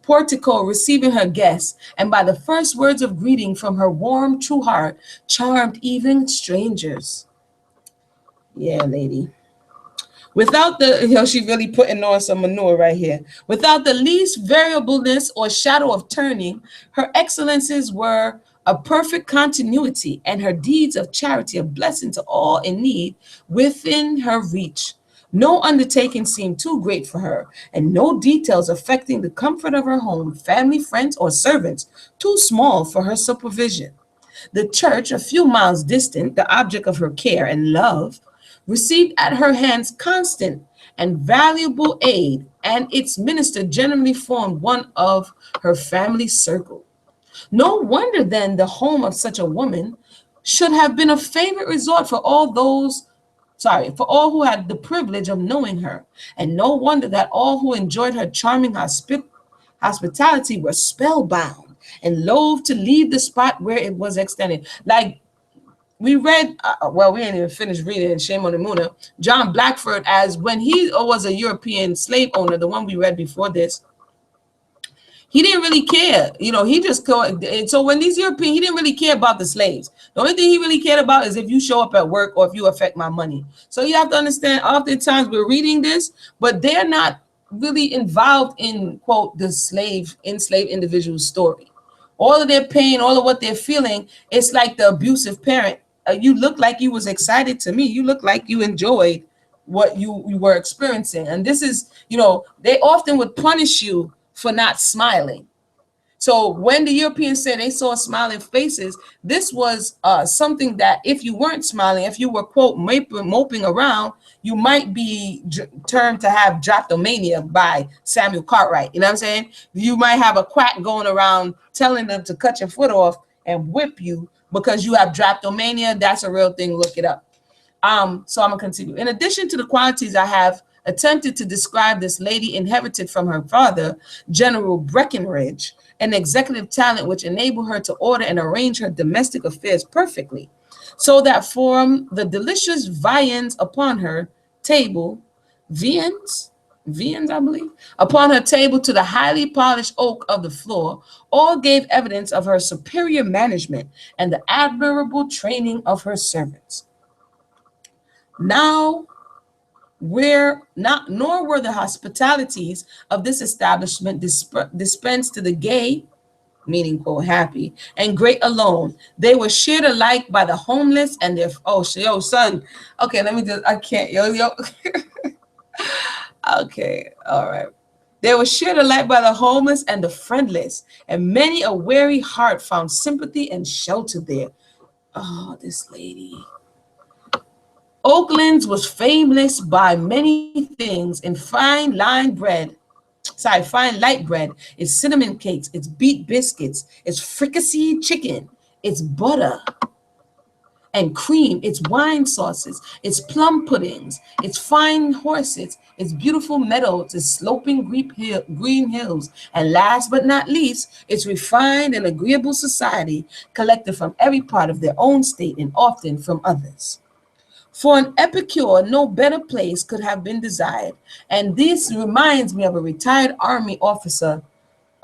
S1: portico receiving her guests, and by the first words of greeting from her warm, true heart, charmed even strangers. Yeah, lady. Without the, she really putting on some manure right here. Without the least variableness or shadow of turning, her excellences were a perfect continuity, and her deeds of charity a blessing to all in need within her reach. No undertaking seemed too great for her, and no details affecting the comfort of her home, family, friends, or servants too small for her supervision. The church, a few miles distant, the object of her care and love, received at her hands constant and valuable aid, and its minister generally formed one of her family circle. No wonder then the home of such a woman should have been a favorite resort for all for all who had the privilege of knowing her, and no wonder that all who enjoyed her charming hospitality were spellbound and loath to leave the spot where it was extended. Like we read, well, we ain't even finished reading it, shame on the Muna, John Blackford, as when he was a European slave owner, the one we read before this, he didn't really care. He just called. And so when these European, he didn't really care about the slaves. The only thing he really cared about is if you show up at work or if you affect my money. So you have to understand, oftentimes we're reading this, but they're not really involved in, quote, the enslaved individual's story. All of their pain, all of what they're feeling, it's like the abusive parent. You look like you was excited to me. You look like you enjoyed what you were experiencing. And this is, they often would punish you for not smiling. So when the Europeans said they saw smiling faces, this was something that if you weren't smiling, if you were, quote, moping around, you might be termed to have droptomania by Samuel Cartwright. You know what I'm saying? You might have a quack going around telling them to cut your foot off and whip you because you have droptomania. That's a real thing. Look it up. So I'm going to continue. In addition to the qualities I have attempted to describe, this lady inherited from her father, General Breckinridge, an executive talent which enabled her to order and arrange her domestic affairs perfectly, so that from the delicious viands upon her table, viands, I believe, upon her table to the highly polished oak of the floor, all gave evidence of her superior management and the admirable training of her servants. Now, nor were the hospitalities of this establishment dispensed to the gay, meaning, quote, happy, and great alone. They were shared alike by the homeless and their, yo, son. Okay, I can't, yo. Okay, all right. They were shared alike by the homeless and the friendless, and many a weary heart found sympathy and shelter there. Oh, this lady. Oakland's was famous by many things in fine light bread, its cinnamon cakes, its beet biscuits, its fricasseed chicken, its butter and cream, its wine sauces, its plum puddings, its fine horses, its beautiful meadows, its sloping green hills, and last but not least, its refined and agreeable society collected from every part of their own state and often from others. For an epicure, no better place could have been desired. And this reminds me of a retired army officer,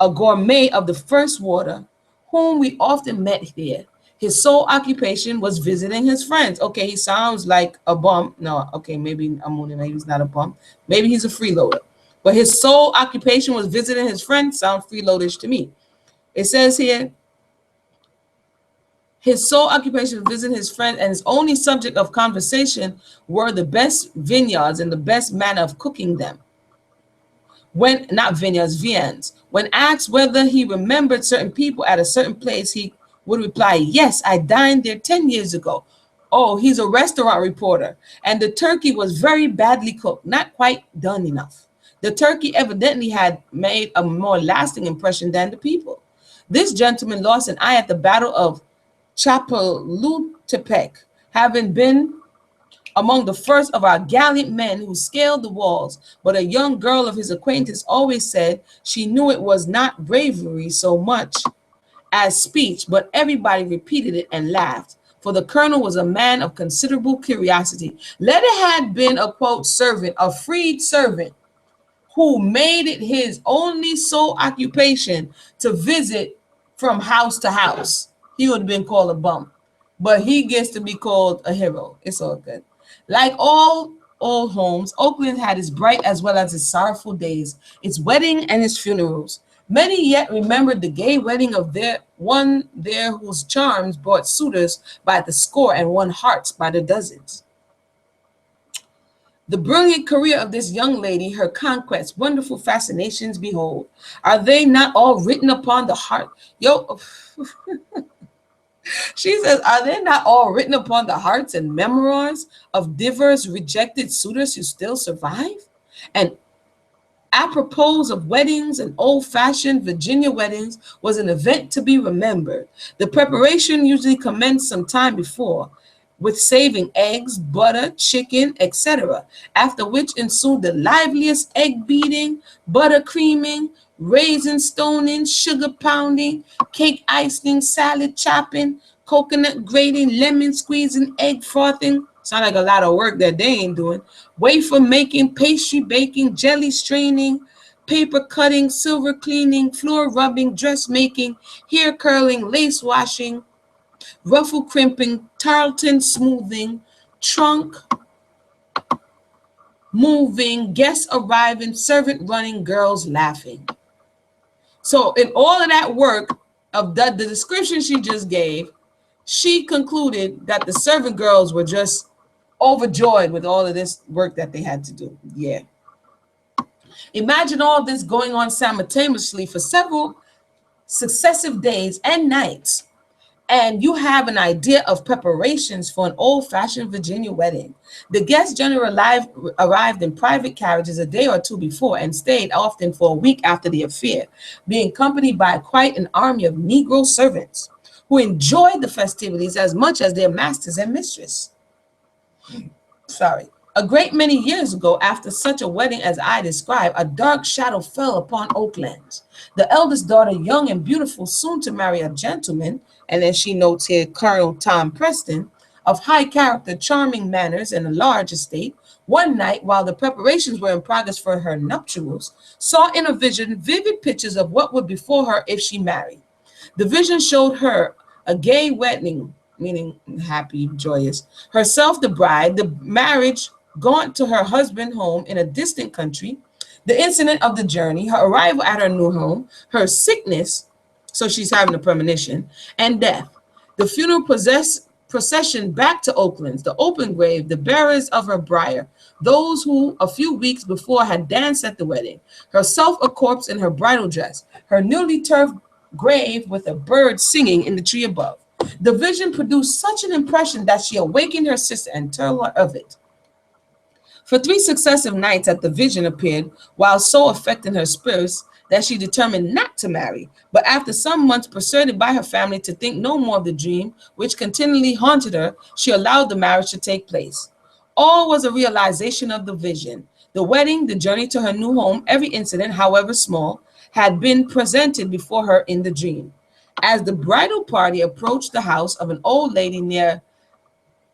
S1: a gourmet of the first water, whom we often met there. His sole occupation was visiting his friends. Okay, he sounds like a bum. No, okay, maybe maybe he's not a bum. Maybe he's a freeloader. But his sole occupation was visiting his friends. Sounds freeloadish to me. It says here, his sole occupation was visiting his friend, and his only subject of conversation were the best vineyards and the best manner of cooking them. When, not vineyards, viands. When asked whether he remembered certain people at a certain place, he would reply, yes, I dined there 10 years ago. Oh, he's a restaurant reporter. And the turkey was very badly cooked, not quite done enough. The turkey evidently had made a more lasting impression than the people. This gentleman lost an eye at the Battle of Chapultepec, having been among the first of our gallant men who scaled the walls, but a young girl of his acquaintance always said she knew it was not bravery so much as speech, but everybody repeated it and laughed, for the colonel was a man of considerable curiosity. Let it had been a, quote, servant, a freed servant, who made it his only sole occupation to visit from house to house, he would have been called a bum. But he gets to be called a hero. It's all good. Like all old homes, Oakland had its bright as well as its sorrowful days, its wedding and its funerals. Many yet remembered the gay wedding of their one there whose charms brought suitors by the score and won hearts by the dozens. The brilliant career of this young lady, her conquests, wonderful fascinations, behold, are they not all written upon the heart? Yo, she says, are they not all written upon the hearts and memoirs of divers rejected suitors who still survive? And apropos of weddings and old-fashioned Virginia weddings was an event to be remembered. The preparation usually commenced some time before, with saving eggs, butter, chicken, etc., after which ensued the liveliest egg beating, butter creaming, raisin stoning, sugar pounding, cake icing, salad chopping, coconut grating, lemon squeezing, egg frothing. Sound like a lot of work that they ain't doing. Wafer making, pastry baking, jelly straining, paper cutting, silver cleaning, floor rubbing, dressmaking, hair curling, lace washing, ruffle crimping, tarleton smoothing, trunk moving, guests arriving, servant running, girls laughing. So in all of that work of the description she just gave, she concluded that the servant girls were just overjoyed with all of this work that they had to do. Yeah. Imagine all this going on simultaneously for several successive days and nights, and you have an idea of preparations for an old-fashioned Virginia wedding. The guests generally arrived in private carriages a day or two before and stayed often for a week after the affair, being accompanied by quite an army of Negro servants who enjoyed the festivities as much as their masters and mistress. A great many years ago, after such a wedding as I describe, a dark shadow fell upon Oakland. The eldest daughter, young and beautiful, soon to marry a gentleman, and then she notes here Colonel Tom Preston, of high character, charming manners, and a large estate, one night, while the preparations were in progress for her nuptials, saw in a vision vivid pictures of what would befall her if she married. The vision showed her a gay wedding, meaning happy, joyous, herself the bride, the marriage gaunt to her husband home in a distant country, the incident of the journey, her arrival at her new home, her sickness, so she's having a premonition, and death, the funeral procession back to Oakland's, the open grave, the bearers of her bier, those who a few weeks before had danced at the wedding, herself a corpse in her bridal dress, her newly turfed grave with a bird singing in the tree above. The vision produced such an impression that she awakened her sister and told her of it. For 3 successive nights that the vision appeared, while so affecting her spirits that she determined not to marry, but after some months persuaded by her family to think no more of the dream, which continually haunted her, she allowed the marriage to take place. All was a realization of the vision. The wedding, the journey to her new home, every incident, however small, had been presented before her in the dream. As the bridal party approached the house of an old lady near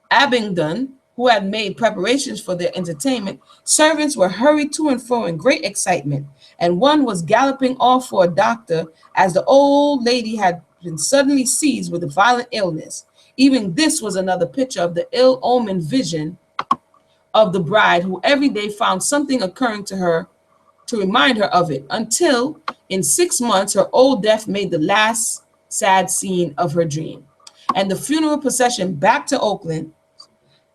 S1: Abingdon, who had made preparations for their entertainment, servants were hurried to and fro in great excitement, and one was galloping off for a doctor as the old lady had been suddenly seized with a violent illness. Even this was another picture of the ill-omened vision of the bride, who every day found something occurring to her to remind her of it, until in 6 months her old death made the last sad scene of her dream. And the funeral procession back to Oakland,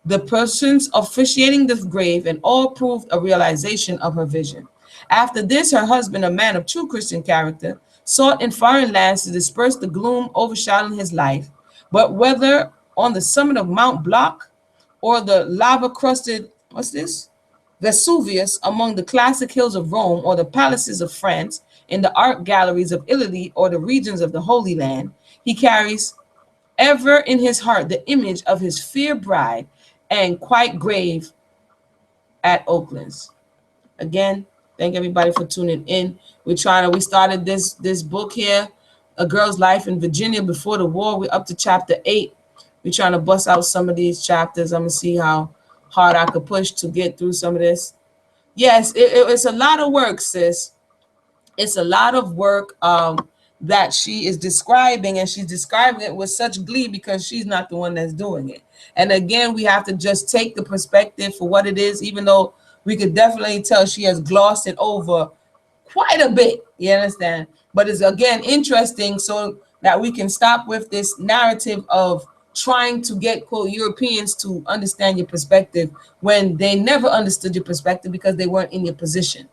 S1: the persons officiating the grave, and all proved a realization of her vision. After this, her husband, a man of true Christian character, sought in foreign lands to disperse the gloom overshadowing his life, but whether on the summit of Mount Blanc or the lava-crusted, what's this? Vesuvius, among the classic hills of Rome, or the palaces of France, in the art galleries of Italy, or the regions of the Holy Land, he carries ever in his heart the image of his fair bride, and quite grave at Oakland's. Again, thank everybody for tuning in. We started this book here, A Girl's Life in Virginia Before the War. We're up to chapter 8. We're trying to bust out some of these chapters. I'm gonna see how hard I could push to get through some of this. Yes, it's a lot of work, sis. It's a lot of work. that she is describing, and she's describing it with such glee because she's not the one that's doing it. And again, we have to just take the perspective for what it is, even though we could definitely tell she has glossed it over quite a bit, you understand? But it's again interesting so that we can stop with this narrative of trying to get quote Europeans to understand your perspective when they never understood your perspective because they weren't in your position.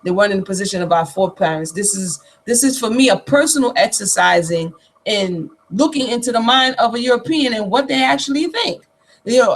S1: They weren't in the position of our foreparents. This is for me a personal exercising in looking into the mind of a European and what they actually think.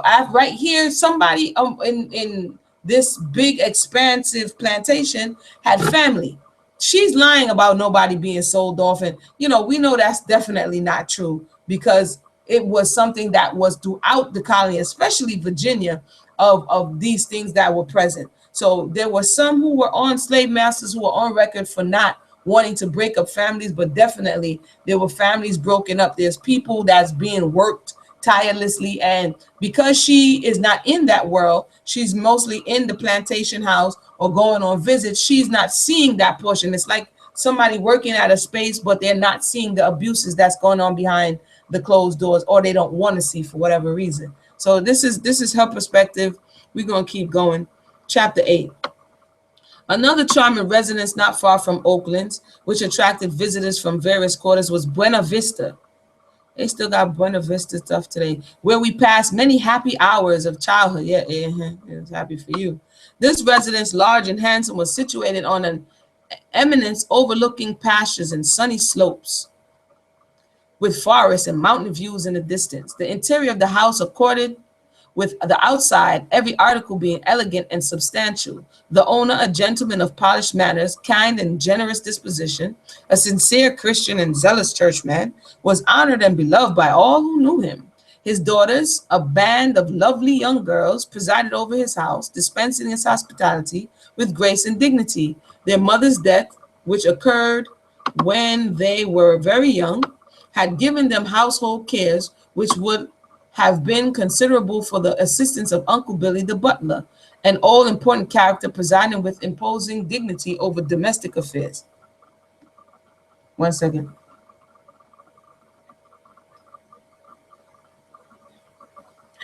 S1: I've right here somebody in this big expansive plantation had family. She's lying about nobody being sold off, and we know that's definitely not true because it was something that was throughout the colony, especially Virginia, of these things that were present. So there were some who were on slave masters who were on record for not wanting to break up families, but definitely there were families broken up. There's people that's being worked tirelessly, and because she is not in that world, she's mostly in the plantation house or going on visits. She's not seeing that portion. It's like somebody working at a space, but they're not seeing the abuses that's going on behind the closed doors, or they don't want to see for whatever reason. So this is her perspective. We're going to keep going. Chapter 8. Another charming residence not far from Oakland's, which attracted visitors from various quarters, was Buena Vista. They still got Buena Vista stuff today, where we passed many happy hours of childhood. Yeah, it was happy for you. This residence, large and handsome, was situated on an eminence overlooking pastures and sunny slopes, with forests and mountain views in the distance. The interior of the house accorded with the outside, every article being elegant and substantial. The owner, a gentleman of polished manners, kind and generous disposition, a sincere Christian and zealous churchman, was honored and beloved by all who knew him. His daughters, a band of lovely young girls, presided over his house, dispensing his hospitality with grace and dignity. Their mother's death, which occurred when they were very young, had given them household cares which would have been considerable for the assistance of Uncle Billy the butler, an all-important character presiding with imposing dignity over domestic affairs. One second.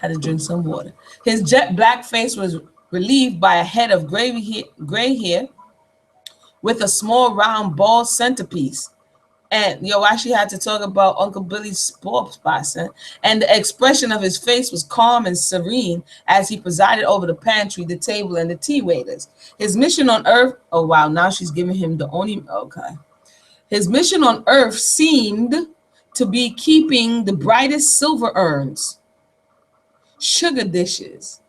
S1: Had to drink some water. His jet black face was relieved by a head of gray hair with a small round bald centerpiece. And I actually had to talk about Uncle Billy's sports spots. And the expression of his face was calm and serene as he presided over the pantry, the table, and the tea waiters. His mission on earth, oh wow, now she's giving him the only, okay. His mission on earth seemed to be keeping the brightest silver urns, sugar dishes,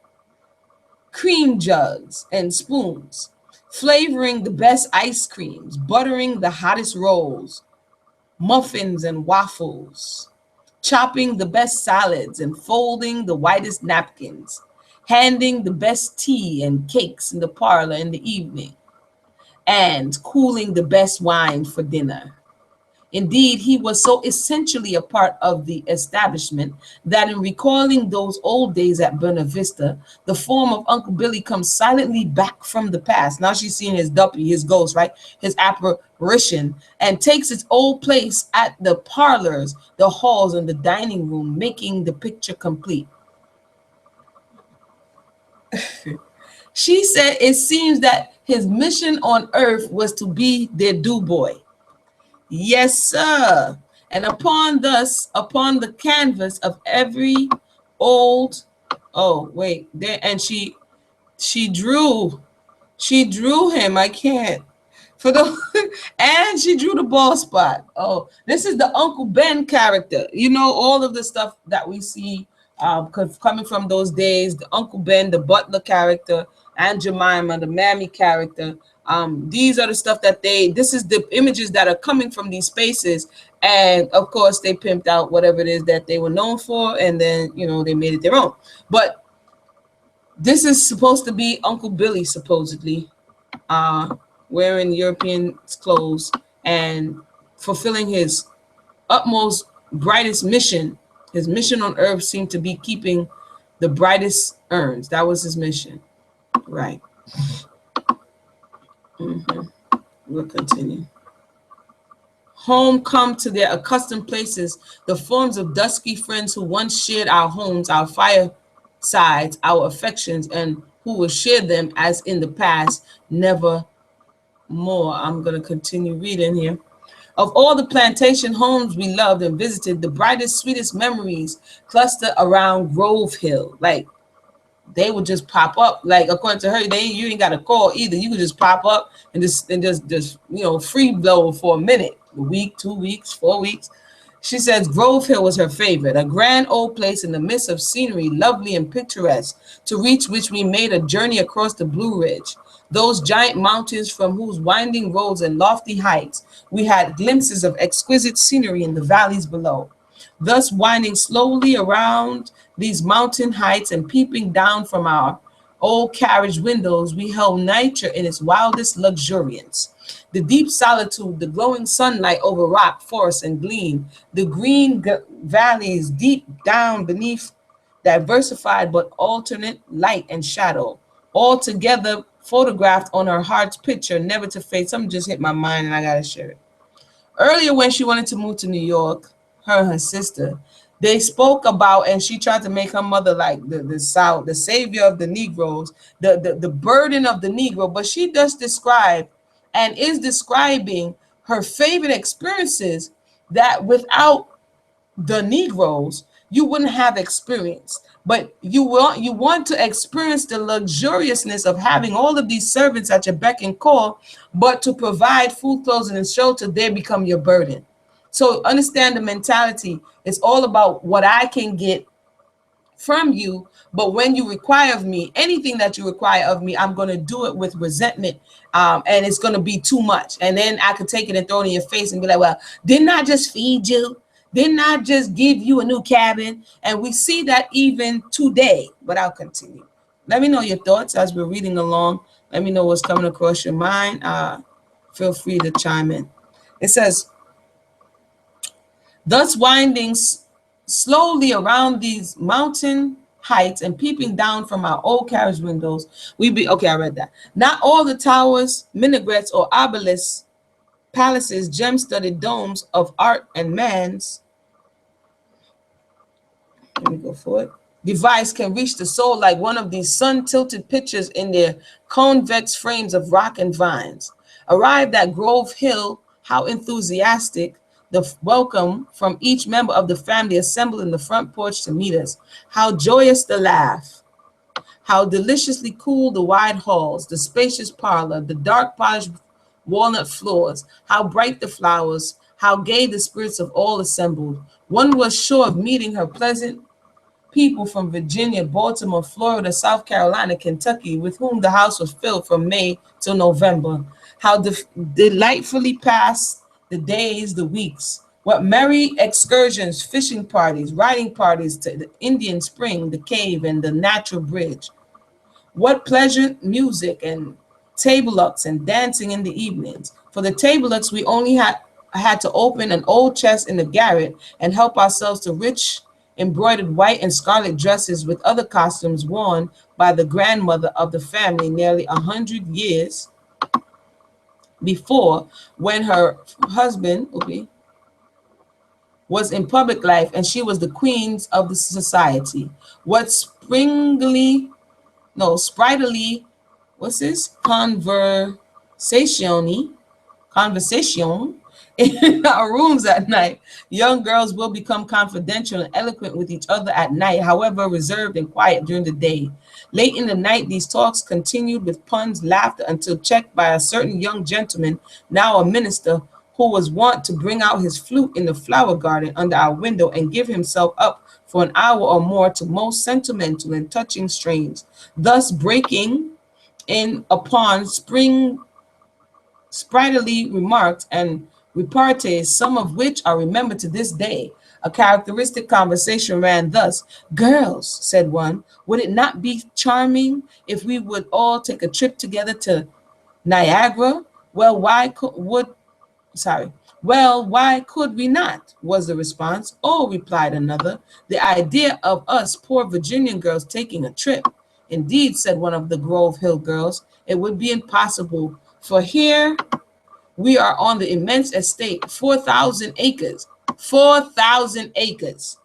S1: cream jugs, and spoons, flavoring the best ice creams, buttering the hottest rolls, muffins and waffles, chopping the best salads and folding the whitest napkins, handing the best tea and cakes in the parlor in the evening, and cooling the best wine for dinner. Indeed, he was so essentially a part of the establishment that in recalling those old days at Buena Vista, the form of Uncle Billy comes silently back from the past. Now she's seeing his duppy, his ghost, right? His apparition, and takes its old place at the parlors, the halls, and the dining room, making the picture complete. She said it seems that his mission on earth was to be their do boy. Yes, sir. And upon the canvas of every old, oh wait, there, and she drew him. I can't for the and she drew the ball spot. Oh, this is the Uncle Ben character. All of the stuff that we see coming from those days. The Uncle Ben, the butler character, and Jemima, the mammy character. These are the stuff that this is the images that are coming from these spaces. And of course they pimped out whatever it is that they were known for. And then, they made it their own. But this is supposed to be Uncle Billy, supposedly, wearing European clothes and fulfilling his utmost brightest mission. His mission on earth seemed to be keeping the brightest urns. That was his mission. Right. We'll continue. home come to their accustomed places, the forms of dusky friends who once shared our homes, our firesides, our affections, and who will share them as in the past, never more. I'm going to continue reading here. Of all the plantation homes we loved and visited, the brightest, sweetest memories cluster around Grove Hill. Like, they would just pop up. Like, according to her, you ain't got to call either. You could just pop up and just free blow for a minute, a week, 2 weeks, 4 weeks. She says Grove Hill was her favorite, a grand old place in the midst of scenery, lovely and picturesque, to reach which we made a journey across the Blue Ridge, those giant mountains from whose winding roads and lofty heights we had glimpses of exquisite scenery in the valleys below. Thus, winding slowly around these mountain heights and peeping down from our old carriage windows, we held nature in its wildest luxuriance. The deep solitude, the glowing sunlight over rock, forest, and gleam, the green valleys deep down beneath, diversified but alternate light and shadow, all together photographed on her heart's picture, never to fade. Something just hit my mind and I gotta share it. Earlier, when she wanted to move to New York, her and her sister, they spoke about, and she tried to make her mother like the South, the savior of the Negroes, the burden of the Negro. But she does describe and is describing her favorite experiences that without the Negroes, you wouldn't have experience. But you want to experience the luxuriousness of having all of these servants at your beck and call, but to provide food, clothing, and shelter, they become your burden. So understand the mentality. It's all about what I can get from you. But when you require of me, anything that you require of me, I'm going to do it with resentment. And it's going to be too much. And then I could take it and throw it in your face and be like, well, didn't I just feed you? Didn't I just give you a new cabin? And we see that even today. But I'll continue. Let me know your thoughts as we're reading along. Let me know what's coming across your mind. Feel free to chime in. It says, thus winding slowly around these mountain heights and peeping down from our old carriage windows, okay, I read that. Not all the towers, minarets, or obelisks, palaces, gem-studded domes of art and man's, let me go for it, device can reach the soul like one of these sun-tilted pictures in their convex frames of rock and vines. Arrived at Grove Hill, how enthusiastic the welcome from each member of the family assembled in the front porch to meet us. How joyous the laugh. How deliciously cool the wide halls, the spacious parlor, the dark polished walnut floors. How bright the flowers. How gay the spirits of all assembled. One was sure of meeting her pleasant people from Virginia, Baltimore, Florida, South Carolina, Kentucky, with whom the house was filled from May till November. How delightfully passed the days, the weeks. What merry excursions, fishing parties, riding parties to the Indian Spring, the cave, and the natural bridge. What pleasant music and table-ups and dancing in the evenings. For the table-ups, we only had to open an old chest in the garret and help ourselves to rich embroidered white and scarlet dresses with other costumes worn by the grandmother of the family nearly 100 years before, when her husband was in public life and she was the queen of the society. What spritily, what's this? Conversation in our rooms at night. Young girls will become confidential and eloquent with each other at night, however reserved and quiet during the day. Late in the night, these talks continued with puns, laughter, until checked by a certain young gentleman, now a minister, who was wont to bring out his flute in the flower garden under our window and give himself up for an hour or more to most sentimental and touching strains, thus breaking in upon spritily remarks and repartees, some of which are remembered to this day. A characteristic conversation ran thus: "Girls," said one, "would it not be charming if we would all take a trip together to Niagara? Well, why could we not?" was the response. "Oh," replied another, "the idea of us poor Virginian girls taking a trip." "Indeed," said one of the Grove Hill girls, "it would be impossible, for here We are on the immense estate, 4,000 acres. 4,000 acres.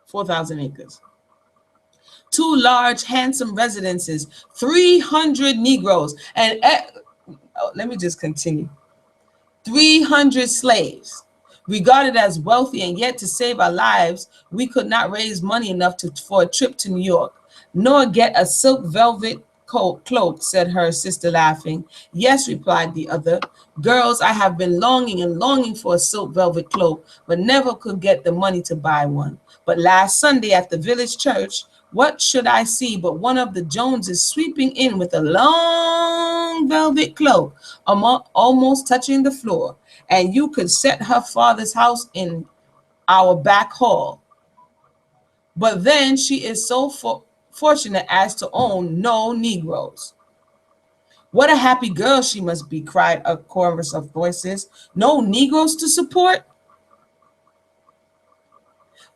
S1: 4,000 acres. 2 large, handsome residences, 300 Negroes, and let me just continue. 300 slaves. Regarded as wealthy, and yet to save our lives, we could not raise money enough for a trip to New York, nor get a silk velvet cloak, said her sister, laughing. Yes, replied the other. Girls, I have been longing and longing for a silk velvet cloak, but never could get the money to buy one. But last Sunday at the village church, what should I see but one of the Joneses sweeping in with a long velvet cloak, almost touching the floor, and you could set her father's house in our back hall. But then she is so fortunate as to own no Negroes. What a happy girl she must be, cried a chorus of voices. No Negroes to support?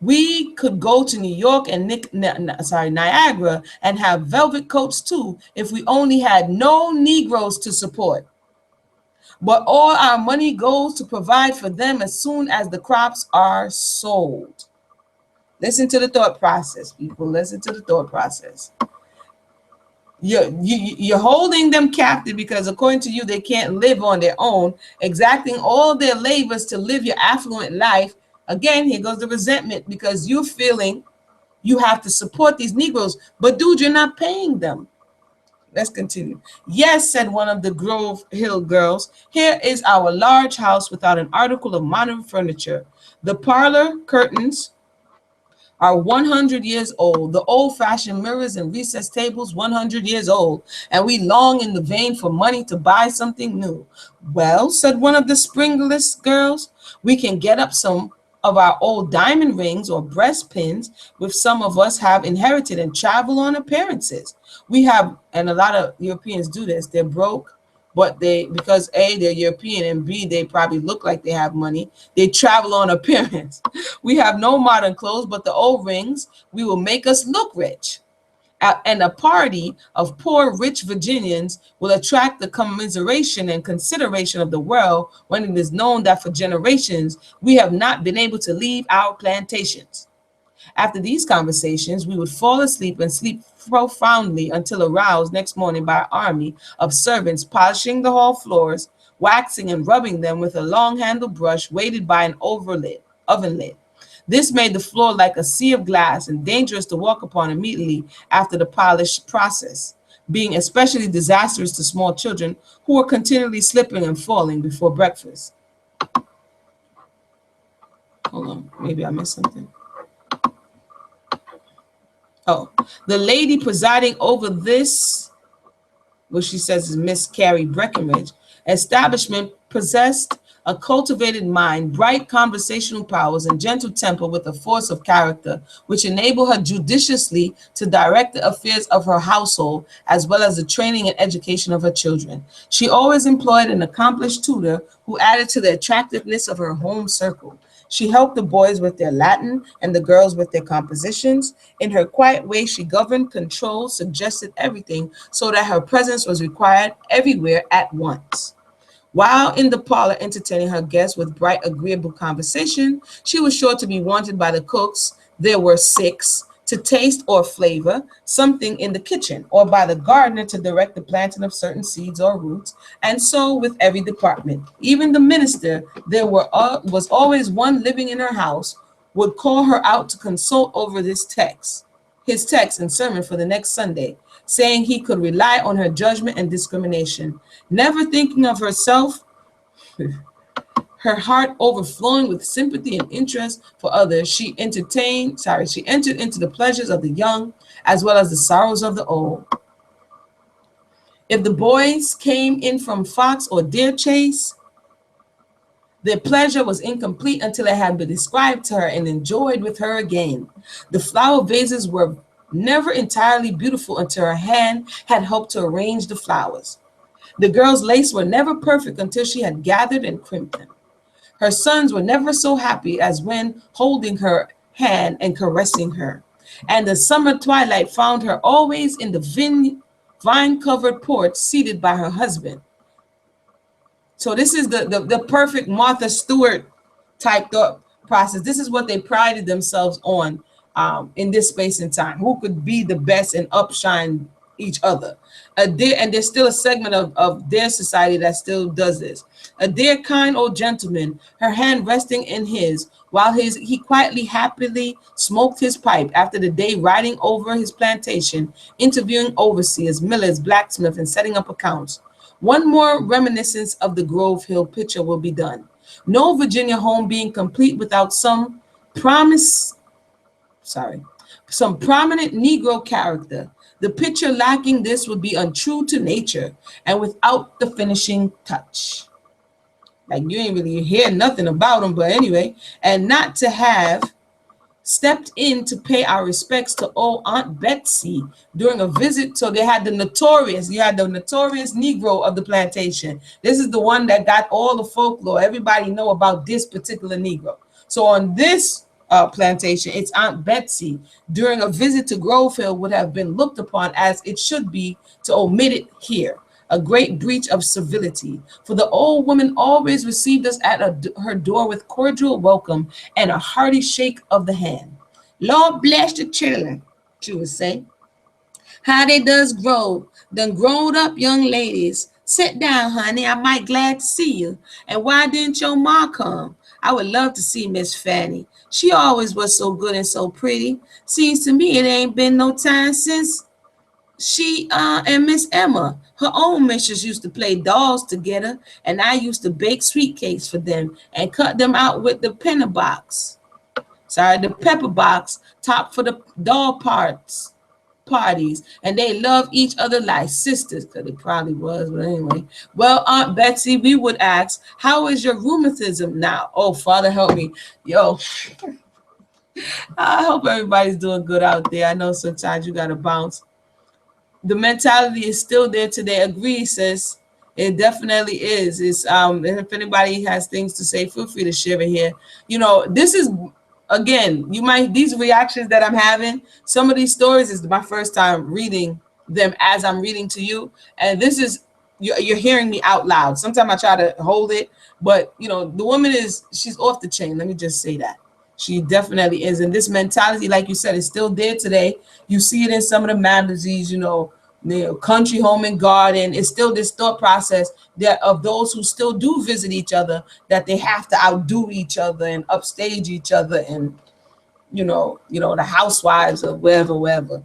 S1: We could go to New York and Niagara and have velvet coats too if we only had no Negroes to support. But all our money goes to provide for them as soon as the crops are sold. Listen to the thought process, people. Listen to the thought process. You're holding them captive because according to you, they can't live on their own, exacting all their labors to live your affluent life. Again, here goes the resentment because you're feeling you have to support these Negroes, but dude, you're not paying them. Let's continue. Yes, said one of the Grove Hill girls, here is our large house without an article of modern furniture. The parlor curtains are 100 years old, the old-fashioned mirrors and recess tables 100 years old, and we long in the vein for money to buy something new. Well, said one of the springless girls, we can get up some of our old diamond rings or breast pins, which some of us have inherited, and travel on appearances. We have, and a lot of Europeans do this, they're broke, but because A, they're European, and B, they probably look like they have money, they travel on appearance. We have no modern clothes, but the old rings, we will make us look rich. And a party of poor, rich Virginians will attract the commiseration and consideration of the world when it is known that for generations we have not been able to leave our plantations. After these conversations, we would fall asleep and sleep profoundly until aroused next morning by an army of servants polishing the hall floors, waxing and rubbing them with a long-handled brush weighted by an oven lid. This made the floor like a sea of glass and dangerous to walk upon immediately after the polish process, being especially disastrous to small children who were continually slipping and falling before breakfast. Hold on, maybe I missed something. Oh, the lady presiding over this, which she says is Miss Carrie Breckenridge, establishment possessed a cultivated mind, bright conversational powers, and gentle temper with a force of character, which enabled her judiciously to direct the affairs of her household, as well as the training and education of her children. She always employed an accomplished tutor who added to the attractiveness of her home circle. She helped the boys with their Latin and the girls with their compositions. In her quiet way, she governed, controlled, suggested everything so that her presence was required everywhere at once. While in the parlor entertaining her guests with bright, agreeable conversation, she was sure to be wanted by the cooks, there were 6, to taste or flavor something in the kitchen, or by the gardener to direct the planting of certain seeds or roots, and so with every department. Even the minister, there was always one living in her house, would call her out to consult over his text and sermon for the next Sunday, saying he could rely on her judgment and discrimination. Never thinking of herself, her heart overflowing with sympathy and interest for others, she entered into the pleasures of the young as well as the sorrows of the old. If the boys came in from fox or deer chase, their pleasure was incomplete until it had been described to her and enjoyed with her again. The flower vases were never entirely beautiful until her hand had helped to arrange the flowers. The girls' lace were never perfect until she had gathered and crimped them. Her sons were never so happy as when holding her hand and caressing her. And the summer twilight found her always in the vine-covered porch, seated by her husband. So this is the perfect Martha Stewart type thought process. This is what they prided themselves on in this space and time. Who could be the best and upshine each other? And there's still a segment of their society that still does this. A dear kind old gentleman, her hand resting in his, while he quietly, happily smoked his pipe after the day riding over his plantation, interviewing overseers, millers, blacksmiths, and setting up accounts. One more reminiscence of the Grove Hill picture will be done. No Virginia home being complete without promise, sorry, some prominent Negro character. The picture lacking this would be untrue to nature and without the finishing touch. Like you ain't really hear nothing about them, but anyway, and not to have stepped in to pay our respects to old Aunt Betsy during a visit. So you had the notorious Negro of the plantation. This is the one that got all the folklore. Everybody know about this particular Negro. So on this plantation, it's Aunt Betsy during a visit to Grove Hill would have been looked upon as it should be to omit it here. A great breach of civility, for the old woman always received us at her door with cordial welcome and a hearty shake of the hand. Lord bless the children, she would say. How they does grow, done grown up young ladies. Sit down, honey, I might glad to see you. And why didn't your ma come? I would love to see Miss Fanny. She always was so good and so pretty. Seems to me it ain't been no time since she and Miss Emma, her own mistress, used to play dolls together, and I used to bake sweet cakes for them and cut them out with the penny box. Sorry, the pepper box top for the doll parties, and they love each other like sisters, because it probably was, but anyway. Well, Aunt Betsy, we would ask, how is your rheumatism now? Oh, Father, help me. Yo, I hope everybody's doing good out there. I know sometimes you got to bounce. The mentality is still there today. Agree, sis. It definitely is. It's if anybody has things to say, feel free to share it here. This is again, these reactions that I'm having, some of these stories is my first time reading them as I'm reading to you. And this is you're hearing me out loud. Sometimes I try to hold it, but the woman she's off the chain. Let me just say that. She definitely is. And this mentality, like you said, is still there today. You see it in some of the magazines, Country Home and Garden. It's still this thought process that of those who still do visit each other, that they have to outdo each other and upstage each other, and the housewives or wherever.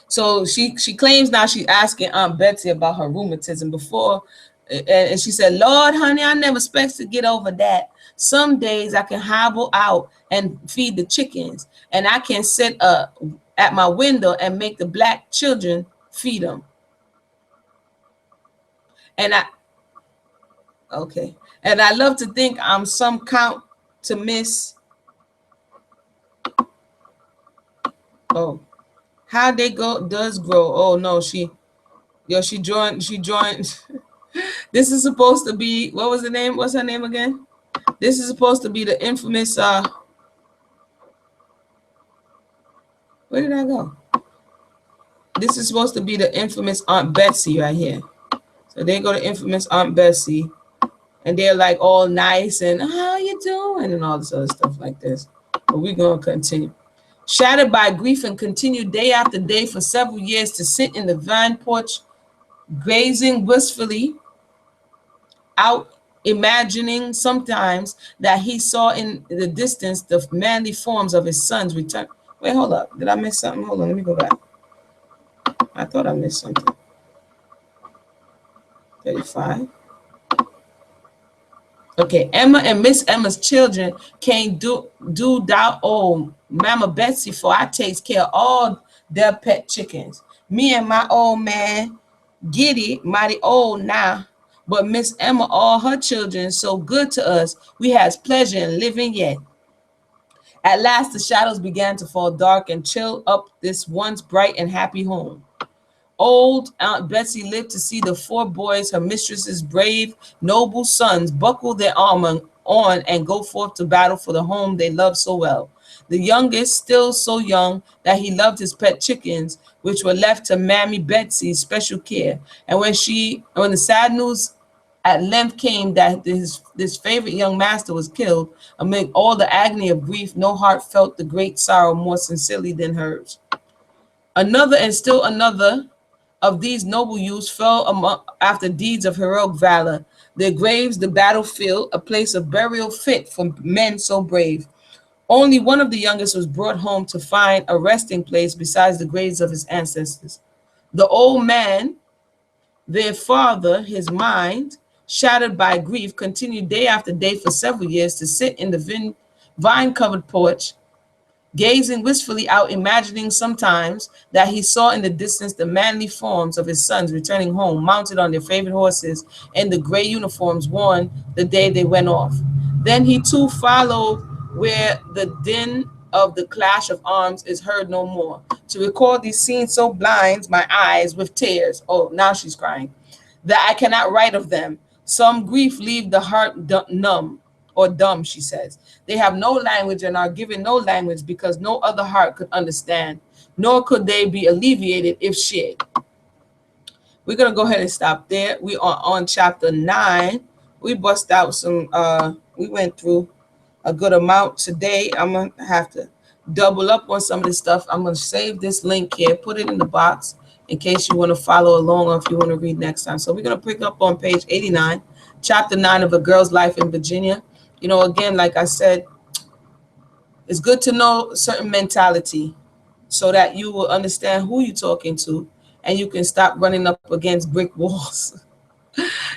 S1: So she claims now she's asking Aunt Betsy about her rheumatism before, and she said, Lord, honey, I never expect to get over that. Some days I can hobble out and feed the chickens, and I can sit at my window and make the black children feed them. And I love to think I'm some count to miss. Oh, how they does grow. Oh no, she joined. This is supposed to be, what was the name? What's her name again? This is supposed to be the infamous where did I go? This is supposed to be the infamous Aunt Betsy right here. So they go to infamous Aunt Betsy, and they're like all nice and how you doing and all this other stuff like this. But we're gonna continue. Shattered by grief and continued day after day for several years to sit in the vine porch, gazing wistfully out, imagining sometimes that he saw in the distance the manly forms of his sons return. Wait, hold up. Did I miss something? Hold on, let me go back. I thought I missed something. 35. Okay, Emma and Miss Emma's children can't do doubt. Oh, Mama Betsy, for I takes care of all their pet chickens. Me and my old man, Giddy, mighty old now, but Miss Emma, all her children, so good to us. We has pleasure in living yet. At last, the shadows began to fall dark and chill up this once bright and happy home. Old Aunt Betsy lived to see the 4 boys, her mistress's brave, noble sons, buckle their armor on and go forth to battle for the home they loved so well. The youngest, still so young that he loved his pet chickens, which were left to Mammy Betsy's special care. And when the sad news at length came that this favorite young master was killed. Amid all the agony of grief, no heart felt the great sorrow more sincerely than hers. Another and still another of these noble youths fell after deeds of heroic valor. Their graves, the battlefield, a place of burial fit for men so brave. Only one of the youngest was brought home to find a resting place besides the graves of his ancestors. The old man, their father, his mind, shattered by grief, continued day after day for several years to sit in the vine-covered porch, gazing wistfully out, imagining sometimes that he saw in the distance the manly forms of his sons returning home, mounted on their favorite horses in the gray uniforms worn the day they went off. Then he too followed where the din of the clash of arms is heard no more. To recall these scenes so blinds my eyes with tears. Oh, now she's crying. That I cannot write of them. Some grief leave the heart numb or dumb, she says. They have no language and are given no language because no other heart could understand, nor could they be alleviated if shared. We're going to go ahead and stop there. We are on chapter 9. We bust out some, we went through a good amount today. I'm going to have to double up on some of this stuff. I'm going to save this link here, put it in the box in case you want to follow along or if you want to read next time. So we're going to pick up on page 89, chapter 9 of A Girl's Life in Virginia. You know, again, like I said, it's good to know certain mentality so that you will understand who you're talking to and you can stop running up against brick walls.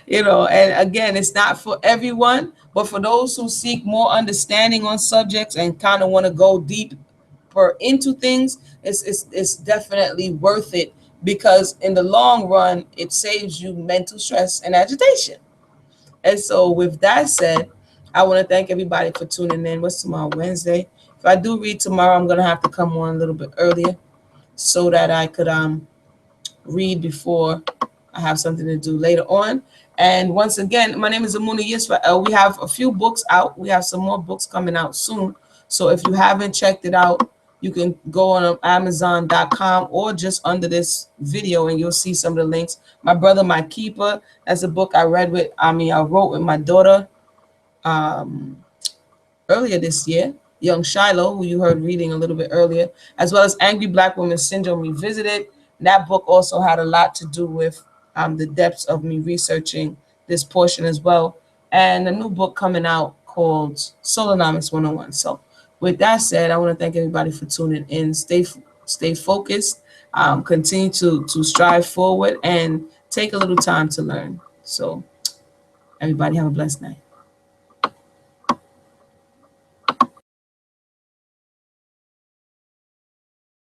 S1: You know, and again, it's not for everyone, but for those who seek more understanding on subjects and kind of want to go deeper into things, it's definitely worth it because in the long run, it saves you mental stress and agitation. And so, with that said, I want to thank everybody for tuning in. What's tomorrow? Wednesday. If I do read tomorrow, I'm gonna have to come on a little bit earlier so that I could read before I have something to do later on. And once again, my name is Amuna Yisrael. We have a few books out. We have some more books coming out soon. So if you haven't checked it out, you can go on Amazon.com or just under this video and you'll see some of the links. My Brother, My Keeper. That's a book I wrote with my daughter earlier this year. Young Shiloh, who you heard reading a little bit earlier, as well as Angry Black Woman Syndrome Revisited. That book also had a lot to do with the depths of me researching this portion as well. And a new book coming out called Solonomics 101. So with that said, I want to thank everybody for tuning in. Stay focused, continue to strive forward and take a little time to learn. So everybody have a blessed night.